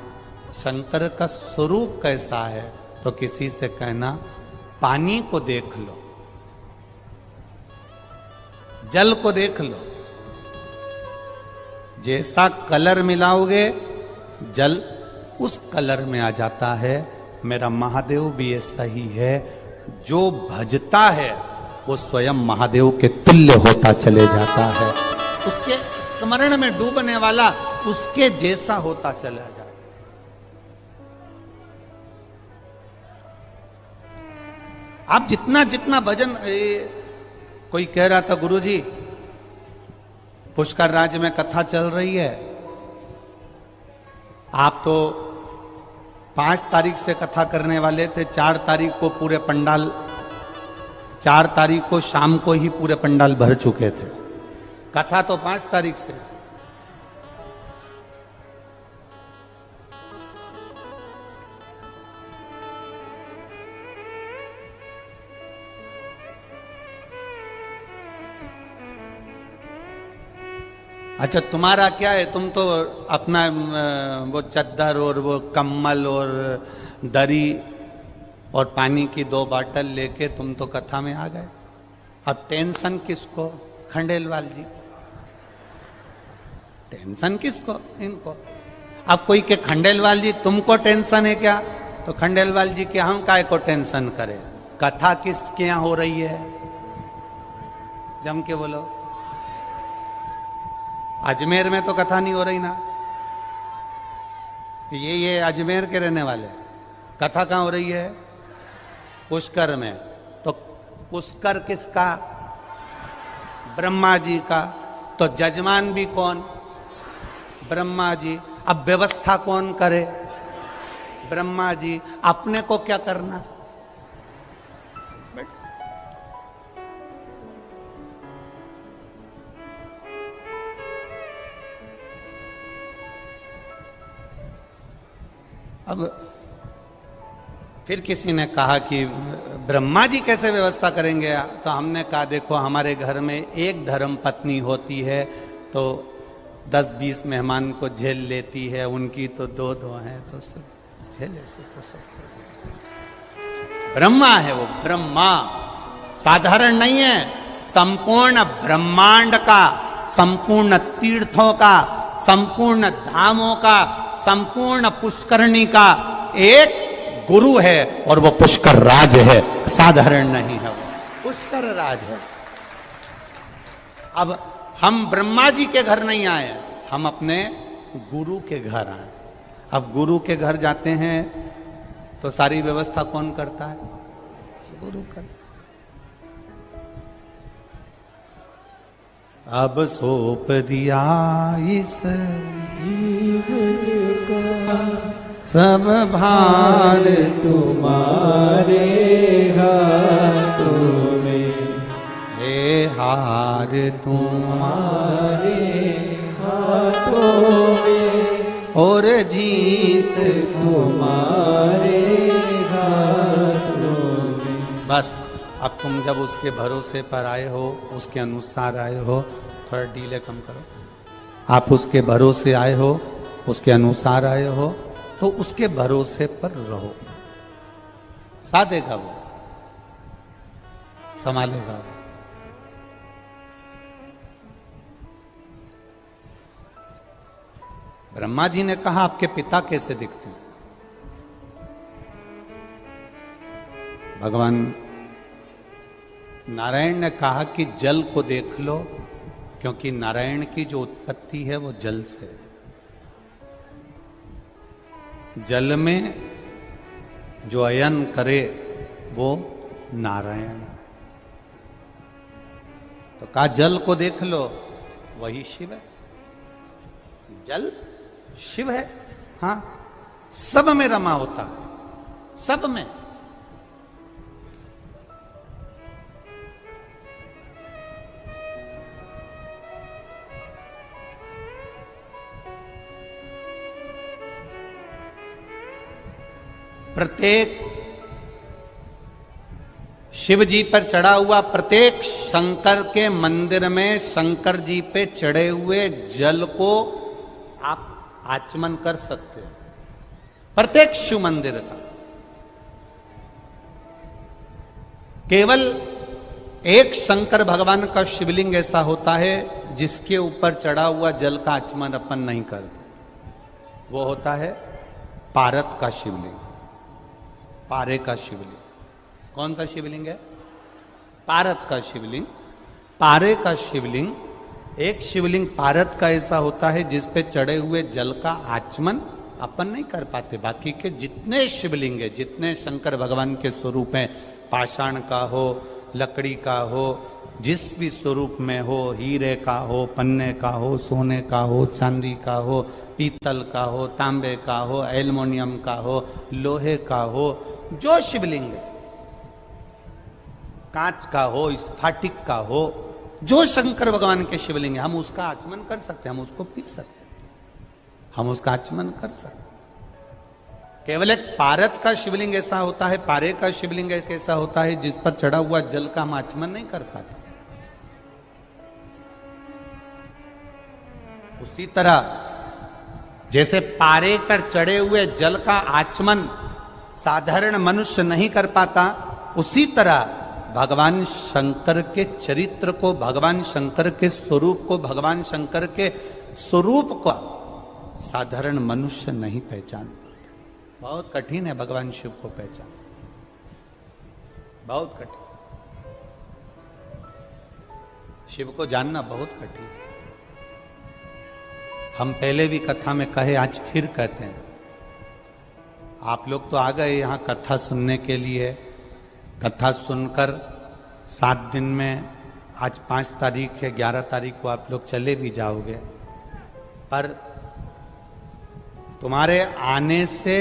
शंकर का स्वरूप कैसा है, तो किसी से कहना पानी को देख लो, जल को देख लो, जैसा कलर मिलाओगे जल उस कलर में आ जाता है। मेरा महादेव भी ऐसा ही है, जो भजता है वो स्वयं महादेव के तुल्य होता चले जाता है, उसके स्मरण में डूबने वाला उसके जैसा होता चला जाता। आप जितना जितना भजन, कोई कह रहा था गुरुजी पुष्कर राज्य में कथा चल रही है, आप तो 5 तारीख से कथा करने वाले थे, 4 तारीख को पूरे पंडाल, 4 तारीख को शाम को ही पूरे पंडाल भर चुके थे, कथा तो 5 तारीख से। अच्छा तुम्हारा क्या है, तुम तो अपना वो चद्दर और वो कम्बल और दरी और पानी की 2 बाटल लेके तुम तो कथा में आ गए। अब टेंशन किसको, खंडेलवाल जी, टेंशन किसको, इनको। अब कोई के खंडेलवाल जी तुमको टेंशन है क्या, तो खंडेलवाल जी के हम काय को टेंशन करें, कथा किसके यहाँ हो रही है, जम के बोलो। अजमेर में तो कथा नहीं हो रही ना, ये अजमेर के रहने वाले, कथा कहाँ हो रही है, पुष्कर में। तो पुष्कर किसका, ब्रह्मा जी का, तो जजमान भी कौन, ब्रह्मा जी। अब व्यवस्था कौन करे, ब्रह्मा जी। अपने को क्या करना, अब फिर किसी ने कहा कि ब्रह्मा जी कैसे व्यवस्था करेंगे, तो हमने कहा देखो हमारे घर में एक धर्म पत्नी होती है तो 10-20 मेहमान को झेल लेती है, उनकी तो 2-2 हैं तो सब झेले से तो सब। ब्रह्मा है वो, ब्रह्मा साधारण नहीं है, संपूर्ण ब्रह्मांड का, संपूर्ण तीर्थों का, संपूर्ण धामों का, संपूर्ण पुष्करणी का एक गुरु है, और वो पुष्कर राज है, साधारण नहीं है, पुष्कर राज है। अब हम ब्रह्मा जी के घर नहीं आए, हम अपने गुरु के घर आए। अब गुरु के घर जाते हैं तो सारी व्यवस्था कौन करता है, गुरु कर। अब सौंप दिया इस जीवन का सब भार तुम्हारे हाथों में, हे हार तुम्हारे हाथों में, और जीत तुम्हारे हाथों में। बस अब तुम जब उसके भरोसे पर आए हो, उसके अनुसार आए हो, थोड़ा डीले कम करो, आप उसके भरोसे आए हो, उसके अनुसार आए हो, तो उसके भरोसे पर रहो। साधेगा वो, संभालेगा वो। ब्रह्मा जी ने कहा आपके पिता कैसे दिखते हैं? भगवान नारायण ने कहा कि जल को देख लो, क्योंकि नारायण की जो उत्पत्ति है वो जल से है। जल में जो अयन करे वो नारायण। तो कहा जल को देख लो, वही शिव है। जल शिव है। हाँ, सब में रमा होता है, सब में। प्रत्येक शिव जी पर चढ़ा हुआ, प्रत्येक शंकर के मंदिर में शंकर जी पे चढ़े हुए जल को आप आचमन कर सकते हो, प्रत्येक शिव मंदिर का। केवल एक शंकर भगवान का शिवलिंग ऐसा होता है जिसके ऊपर चढ़ा हुआ जल का आचमन अपन नहीं करते। वो होता है पारत का शिवलिंग, पारे का शिवलिंग। कौन सा शिवलिंग है? पारत का शिवलिंग। पारे का शिवलिंग, एक शिवलिंग पारत का ऐसा होता है जिस पे चढ़े हुए जल का आचमन अपन नहीं कर पाते। बाकी के जितने शिवलिंग है, जितने शंकर भगवान के स्वरूप हैं, पाषाण का हो, लकड़ी का हो, जिस भी स्वरूप में हो, हीरे का हो, पन्ने का हो, सोने का हो, चांदी का हो, पीतल का हो, तांबे का हो, एल्युमिनियम का हो, लोहे का हो, जो शिवलिंग है, कांच का हो, स्फाटिक का हो, जो शंकर भगवान के शिवलिंग है, हम उसका आचमन कर सकते हैं, हम उसको पी सकते हैं, हम उसका आचमन कर सकते हैं। केवल एक पारत का शिवलिंग ऐसा होता है, पारे का शिवलिंग एक ऐसा होता है जिस पर चढ़ा हुआ जल का हम आचमन नहीं कर पाते। उसी तरह जैसे पारे पर चढ़े हुए जल का आचमन साधारण मनुष्य नहीं कर पाता, उसी तरह भगवान शंकर के चरित्र को, भगवान शंकर के स्वरूप को, भगवान शंकर के स्वरूप को साधारण मनुष्य नहीं पहचान पाता। बहुत कठिन है भगवान शिव को पहचान, बहुत कठिन। शिव को जानना बहुत कठिन है। हम पहले भी कथा में कहे, आज फिर कहते हैं। आप लोग तो आ गए यहाँ कथा सुनने के लिए। कथा सुनकर 7 दिन में, आज 5 तारीख है, 11 तारीख को आप लोग चले भी जाओगे। पर तुम्हारे आने से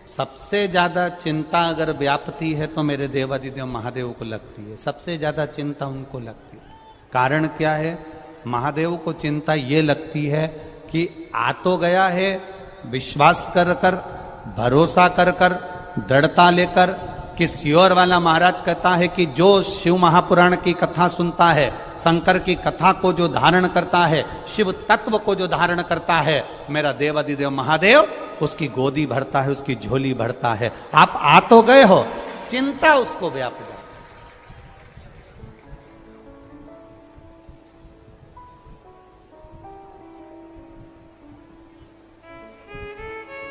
सबसे ज्यादा चिंता अगर व्यापती है तो मेरे देवादिदेव महादेव को लगती है। सबसे ज्यादा चिंता उनको लगती है। कारण क्या है? महादेव को चिंता ये लगती है कि आ तो गया है, विश्वास कर कर, भरोसा कर कर, दृढ़ता लेकर। कि सियोर वाला महाराज कहता है कि जो शिव महापुराण की कथा सुनता है, शंकर की कथा को जो धारण करता है, शिव तत्व को जो धारण करता है, मेरा देवादिदेव महादेव उसकी गोदी भरता है, उसकी झोली भरता है। आप आ तो गए हो, चिंता उसको व्याप जाती।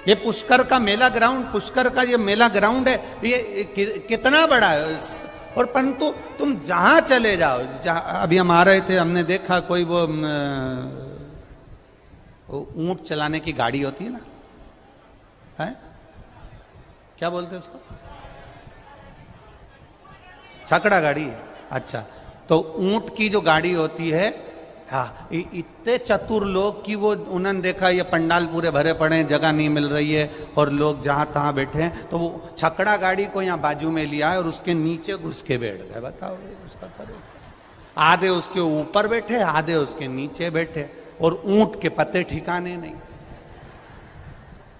ये पुष्कर का मेला ग्राउंड, पुष्कर का ये मेला ग्राउंड है, ये कितना बड़ा है। और परंतु तुम जहां चले जाओ, जहां अभी हम आ रहे थे, हमने देखा कोई वो ऊंट चलाने की गाड़ी होती है ना, है क्या बोलते हैं उसको? छकड़ा गाड़ी है। अच्छा, तो ऊंट की जो गाड़ी होती है, हाँ, इतने चतुर लोग कि वो उन्होंने देखा ये पंडाल पूरे भरे पड़े हैं, जगह नहीं मिल रही है और लोग जहां तहां बैठे हैं, तो वो छकड़ा गाड़ी को यहाँ बाजू में लिया है और उसके नीचे घुस के बैठ गए। बताओ उसका करो। आधे उसके ऊपर बैठे, आधे उसके नीचे बैठे, और ऊंट के पत्ते ठिकाने नहीं।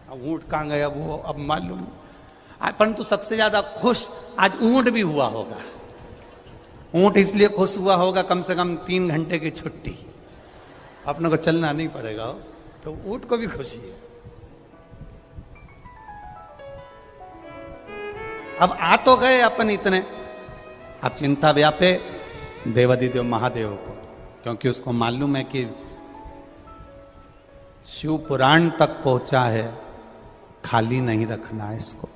अब ऊंट कहाँ गया वो अब मालूम। परंतु सबसे ज्यादा खुश आज ऊंट भी हुआ होगा। ऊंट इसलिए खुश हुआ होगा, कम से कम 3 घंटे की छुट्टी, अपने को चलना नहीं पड़ेगा, तो ऊंट को भी खुशी है। अब आ तो गए अपन इतने, अब चिंता व्यापे देवाधिदेव महादेव को, क्योंकि उसको मालूम है कि शिव पुराण तक पहुंचा है, खाली नहीं रखना है इसको।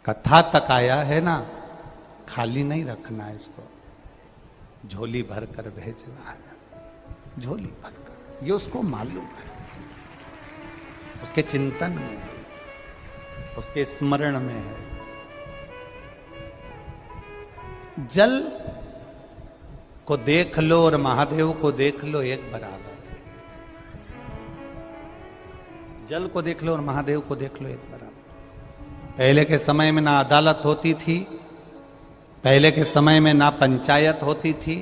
कथा तक आया है ना, खाली नहीं रखना है इसको, झोली भर कर भेजना है, झोली भर कर। ये उसको मालूम है, उसके चिंतन में है, उसके स्मरण में है। जल को देख लो और महादेव को देख लो, एक बराबर। जल को देख लो और महादेव को देख लो, एक बराबर। पहले के समय में ना अदालत होती थी, पहले के समय में ना पंचायत होती थी,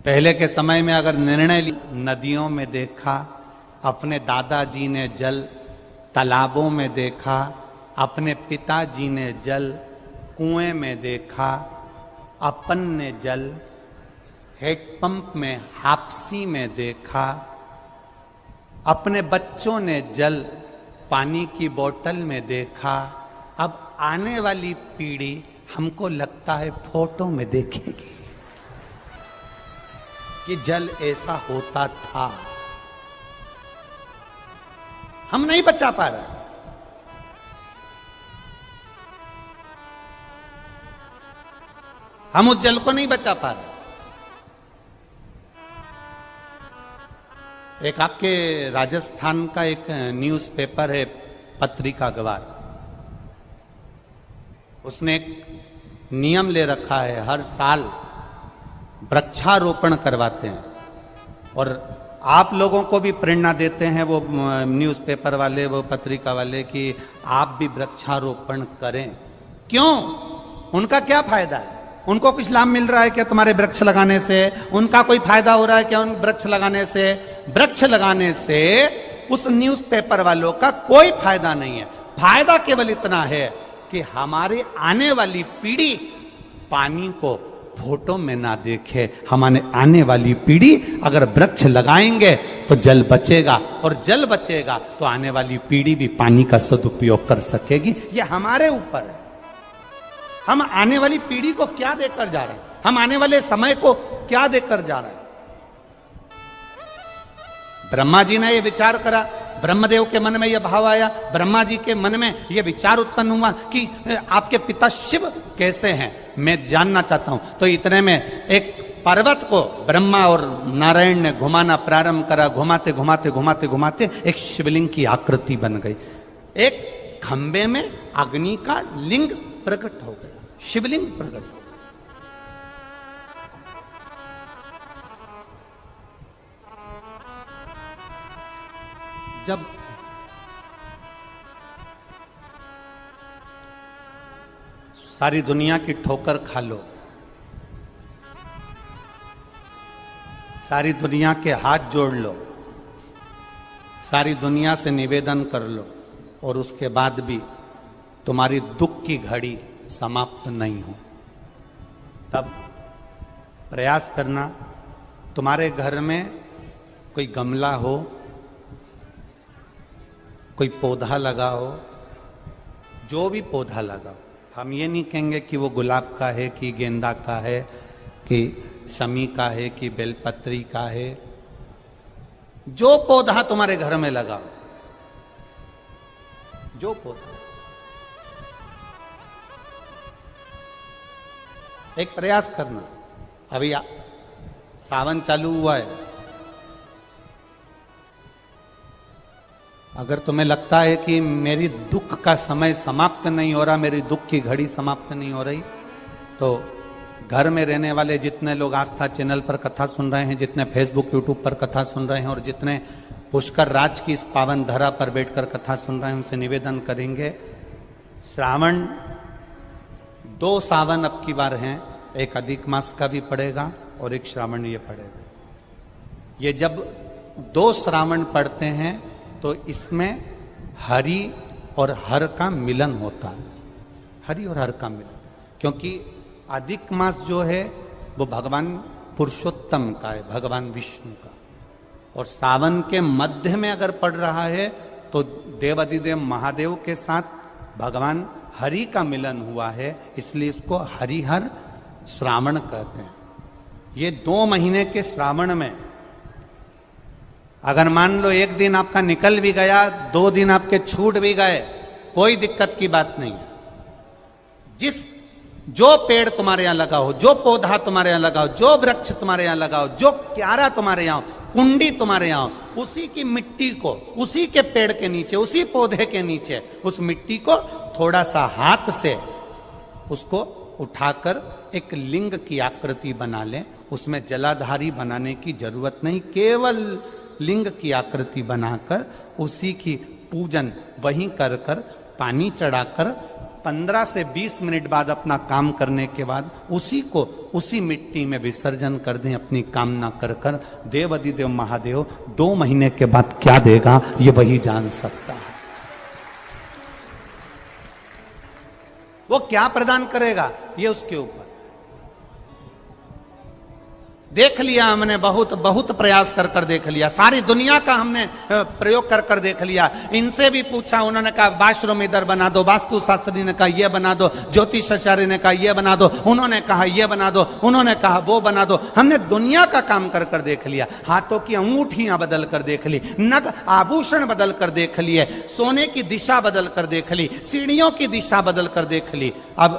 पहले के समय में अगर निर्णय नदियों में देखा, अपने दादाजी ने जल तालाबों में देखा, अपने पिताजी ने जल कुएं में देखा, अपन ने जल हैंडपंप में हापसी में देखा, अपने बच्चों ने जल पानी की बोतल में देखा। अब आने वाली पीढ़ी हमको लगता है फोटो में देखेगी कि जल ऐसा होता था। हम नहीं बचा पा रहे, हम उस जल को नहीं बचा पा रहे। एक आपके राजस्थान का एक न्यूज़पेपर है पत्रिका अखबार, उसने एक नियम ले रखा है, हर साल वृक्षारोपण करवाते हैं और आप लोगों को भी प्रेरणा देते हैं वो न्यूज़पेपर वाले, वो पत्रिका वाले, कि आप भी वृक्षारोपण करें। क्यों? उनका क्या फायदा है? उनको कुछ लाभ मिल रहा है क्या तुम्हारे वृक्ष लगाने से? उनका कोई फायदा हो रहा है क्या उन वृक्ष लगाने से? वृक्ष लगाने से उस न्यूज़पेपर वालों का कोई फायदा नहीं है। फायदा केवल इतना है कि हमारे आने वाली पीढ़ी पानी को फोटो में ना देखे। हमारे आने वाली पीढ़ी अगर वृक्ष लगाएंगे तो जल बचेगा, और जल बचेगा तो आने वाली पीढ़ी भी पानी का सदुपयोग कर सकेगी। ये हमारे ऊपर है। हम आने वाली पीढ़ी को क्या देकर जा रहे हैं? हम आने वाले समय को क्या देकर जा रहे हैं? ब्रह्मा जी ने यह विचार करा, ब्रह्मदेव के मन में यह भाव आया, ब्रह्मा जी के मन में यह विचार उत्पन्न हुआ कि आपके पिता शिव कैसे हैं, मैं जानना चाहता हूं। तो इतने में एक पर्वत को ब्रह्मा और नारायण ने घुमाना प्रारंभ करा। घुमाते घुमाते घुमाते घुमाते एक शिवलिंग की आकृति बन गई। एक खंबे में अग्नि का लिंग प्रकट हो गया, शिवलिंग प्रकट हो गया। जब सारी दुनिया की ठोकर खा लो, सारी दुनिया के हाथ जोड़ लो, सारी दुनिया से निवेदन कर लो, और उसके बाद भी तुम्हारी दुख की घड़ी समाप्त नहीं हो, तब प्रयास करना। तुम्हारे घर में कोई गमला हो, कोई पौधा लगा हो, जो भी पौधा लगा हो, हम ये नहीं कहेंगे कि वो गुलाब का है कि गेंदा का है कि शमी का है कि बेलपत्री का है। जो पौधा तुम्हारे घर में लगा हो, जो पौधा, एक प्रयास करना। अभी सावन चालू हुआ है, अगर तुम्हें लगता है कि मेरी दुख का समय समाप्त नहीं हो रहा, मेरी दुख की घड़ी समाप्त नहीं हो रही, तो घर में रहने वाले जितने लोग आस्था चैनल पर कथा सुन रहे हैं, जितने फेसबुक यूट्यूब पर कथा सुन रहे हैं, और जितने पुष्कर राज की इस पावन धरा पर बैठकर कथा सुन रहे हैं, उनसे निवेदन करेंगे, श्रावण 2 सावन अब की बार हैं, एक अधिक मास का भी पड़ेगा और एक श्रावण ये पड़ेगा। ये जब 2 श्रावण पड़ते हैं तो इसमें हरि और हर का मिलन होता है, हरि और हर का मिलन। क्योंकि अधिक मास जो है वो भगवान पुरुषोत्तम का है, भगवान विष्णु का, और सावन के मध्य में अगर पड़ रहा है तो देवाधिदेव महादेव के साथ भगवान हरि का मिलन हुआ है, इसलिए इसको हरिहर श्रावण कहते हैं। ये 2 महीने के श्रावण में अगर मान लो एक दिन आपका निकल भी गया, 2 दिन आपके छूट भी गए, कोई दिक्कत की बात नहीं है। जो पेड़ तुम्हारे यहां लगा हो, जो पौधा तुम्हारे यहां लगा हो, जो वृक्ष तुम्हारे यहां लगा हो, जो क्यारा तुम्हारे यहां हो, कुंडी तुम्हारे यहां हो, उसी की मिट्टी को, उसी के पेड़ के नीचे, उसी पौधे के नीचे उस मिट्टी को थोड़ा सा हाथ से उसको उठाकर एक लिंग की आकृति बना लें। उसमें जलाधारी बनाने की जरूरत नहीं, केवल लिंग की आकृति बनाकर उसी की पूजन वहीं कर पानी चढ़ाकर 15 से 20 मिनट बाद अपना काम करने के बाद उसी को उसी मिट्टी में विसर्जन कर दें, अपनी कामना कर देव अधिदेव महादेव 2 महीने के बाद क्या देगा ये वही जान सकता है। वो क्या प्रदान करेगा ये उसके ऊपर। देख लिया हमने, बहुत प्रयास कर देख लिया, सारी दुनिया का हमने प्रयोग कर देख लिया। इनसे भी पूछा, उन्होंने कहा वाशरूम इधर बना दो, वास्तु शास्त्री ने कहा ये बना दो, ज्योतिषाचार्य ने कहा ये बना दो, उन्होंने कहा ये बना दो, उन्होंने कहा वो बना दो। हमने दुनिया का काम कर देख लिया, हाथों की अंगूठियां बदल कर देख ली, नग आभूषण बदल कर देख लिए, सोने की दिशा बदल कर देख ली, सीढ़ियों की दिशा बदल कर देख ली। अब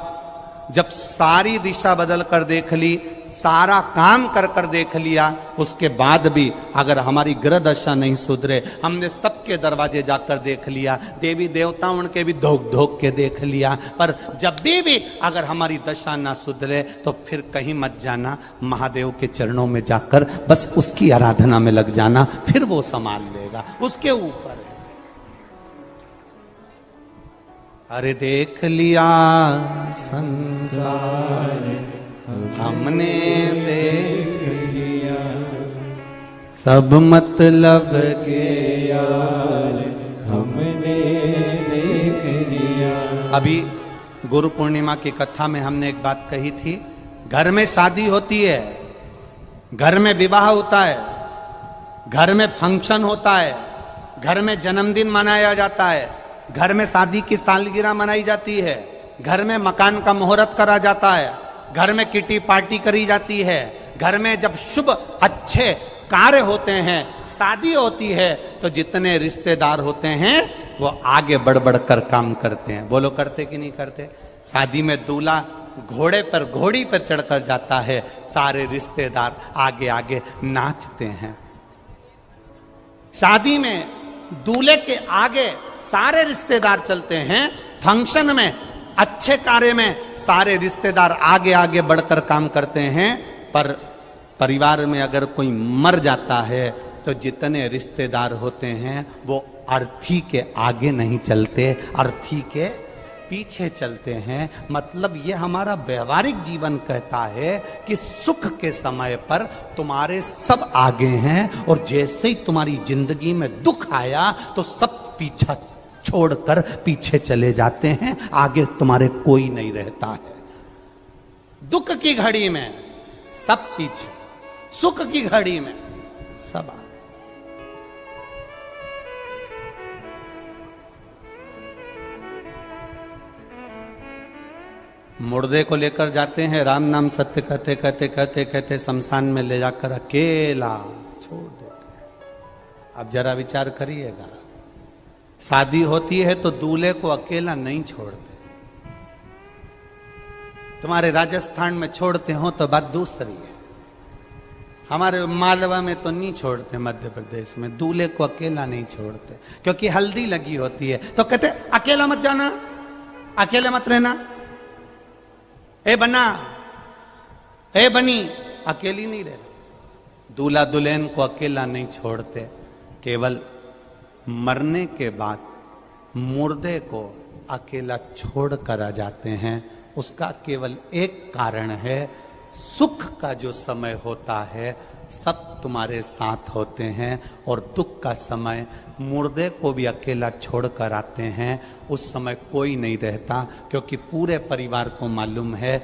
जब सारी दिशा बदल कर देख ली, सारा काम कर देख लिया, उसके बाद भी अगर हमारी ग्रह दशा नहीं सुधरे, हमने सबके दरवाजे जाकर देख लिया, देवी देवताओं उनके भी धोक के देख लिया, पर जब भी अगर हमारी दशा ना सुधरे तो फिर कहीं मत जाना, महादेव के चरणों में जाकर बस उसकी आराधना में लग जाना, फिर वो संभाल लेगा, उसके ऊपर। अरे देख लिया संसार हमने देख लिया, सब मतलब के यार हमने देख लिया। अभी गुरु पूर्णिमा की कथा में हमने एक बात कही थी, घर में शादी होती है, घर में विवाह होता है, घर में फंक्शन होता है, घर में जन्मदिन मनाया जाता है, घर में शादी की सालगिरह मनाई जाती है, घर में मकान का मुहूर्त करा जाता है, घर में किटी पार्टी करी जाती है, घर में जब शुभ अच्छे कार्य होते हैं, शादी होती है, तो जितने रिश्तेदार होते हैं वो आगे बढ़ कर काम करते हैं। बोलो करते कि नहीं करते? शादी में दूल्हा घोड़ी पर चढ़कर जाता है, सारे रिश्तेदार आगे आगे नाचते हैं। शादी में दूल्हे के आगे सारे रिश्तेदार चलते हैं, फंक्शन में अच्छे कार्य में सारे रिश्तेदार आगे आगे बढ़कर काम करते हैं, पर परिवार में अगर कोई मर जाता है तो जितने रिश्तेदार होते हैं वो अर्थी के आगे नहीं चलते, अर्थी के पीछे चलते हैं। मतलब ये हमारा व्यवहारिक जीवन कहता है कि सुख के समय पर तुम्हारे सब आगे हैं, और जैसे ही तुम्हारी जिंदगी में दुख आया तो सब पीछा छोड़कर पीछे चले जाते हैं, आगे तुम्हारे कोई नहीं रहता है। दुख की घड़ी में सब पीछे, सुख की घड़ी में सब आगे। मुर्दे को लेकर जाते हैं, राम नाम सत्य कहते कहते कहते कहते शमशान में ले जाकर अकेला छोड़ देते हैं। अब जरा विचार करिएगा, शादी होती है तो दूल्हे को अकेला नहीं छोड़ते, तुम्हारे राजस्थान में छोड़ते हो तो बात दूसरी है, हमारे मालवा में तो नहीं छोड़ते, मध्य प्रदेश में दूल्हे को अकेला नहीं छोड़ते, क्योंकि हल्दी लगी होती है तो कहते अकेला मत जाना, अकेले मत रहना, ए बना ए बनी अकेली नहीं रहना। दूल्हा दुल्हन को अकेला नहीं छोड़ते, केवल मरने के बाद मुर्दे को अकेला छोड़ कर आ जाते हैं। उसका केवल एक कारण है, सुख का जो समय होता है सब तुम्हारे साथ होते हैं, और दुख का समय मुर्दे को भी अकेला छोड़ कर आते हैं, उस समय कोई नहीं रहता, क्योंकि पूरे परिवार को मालूम है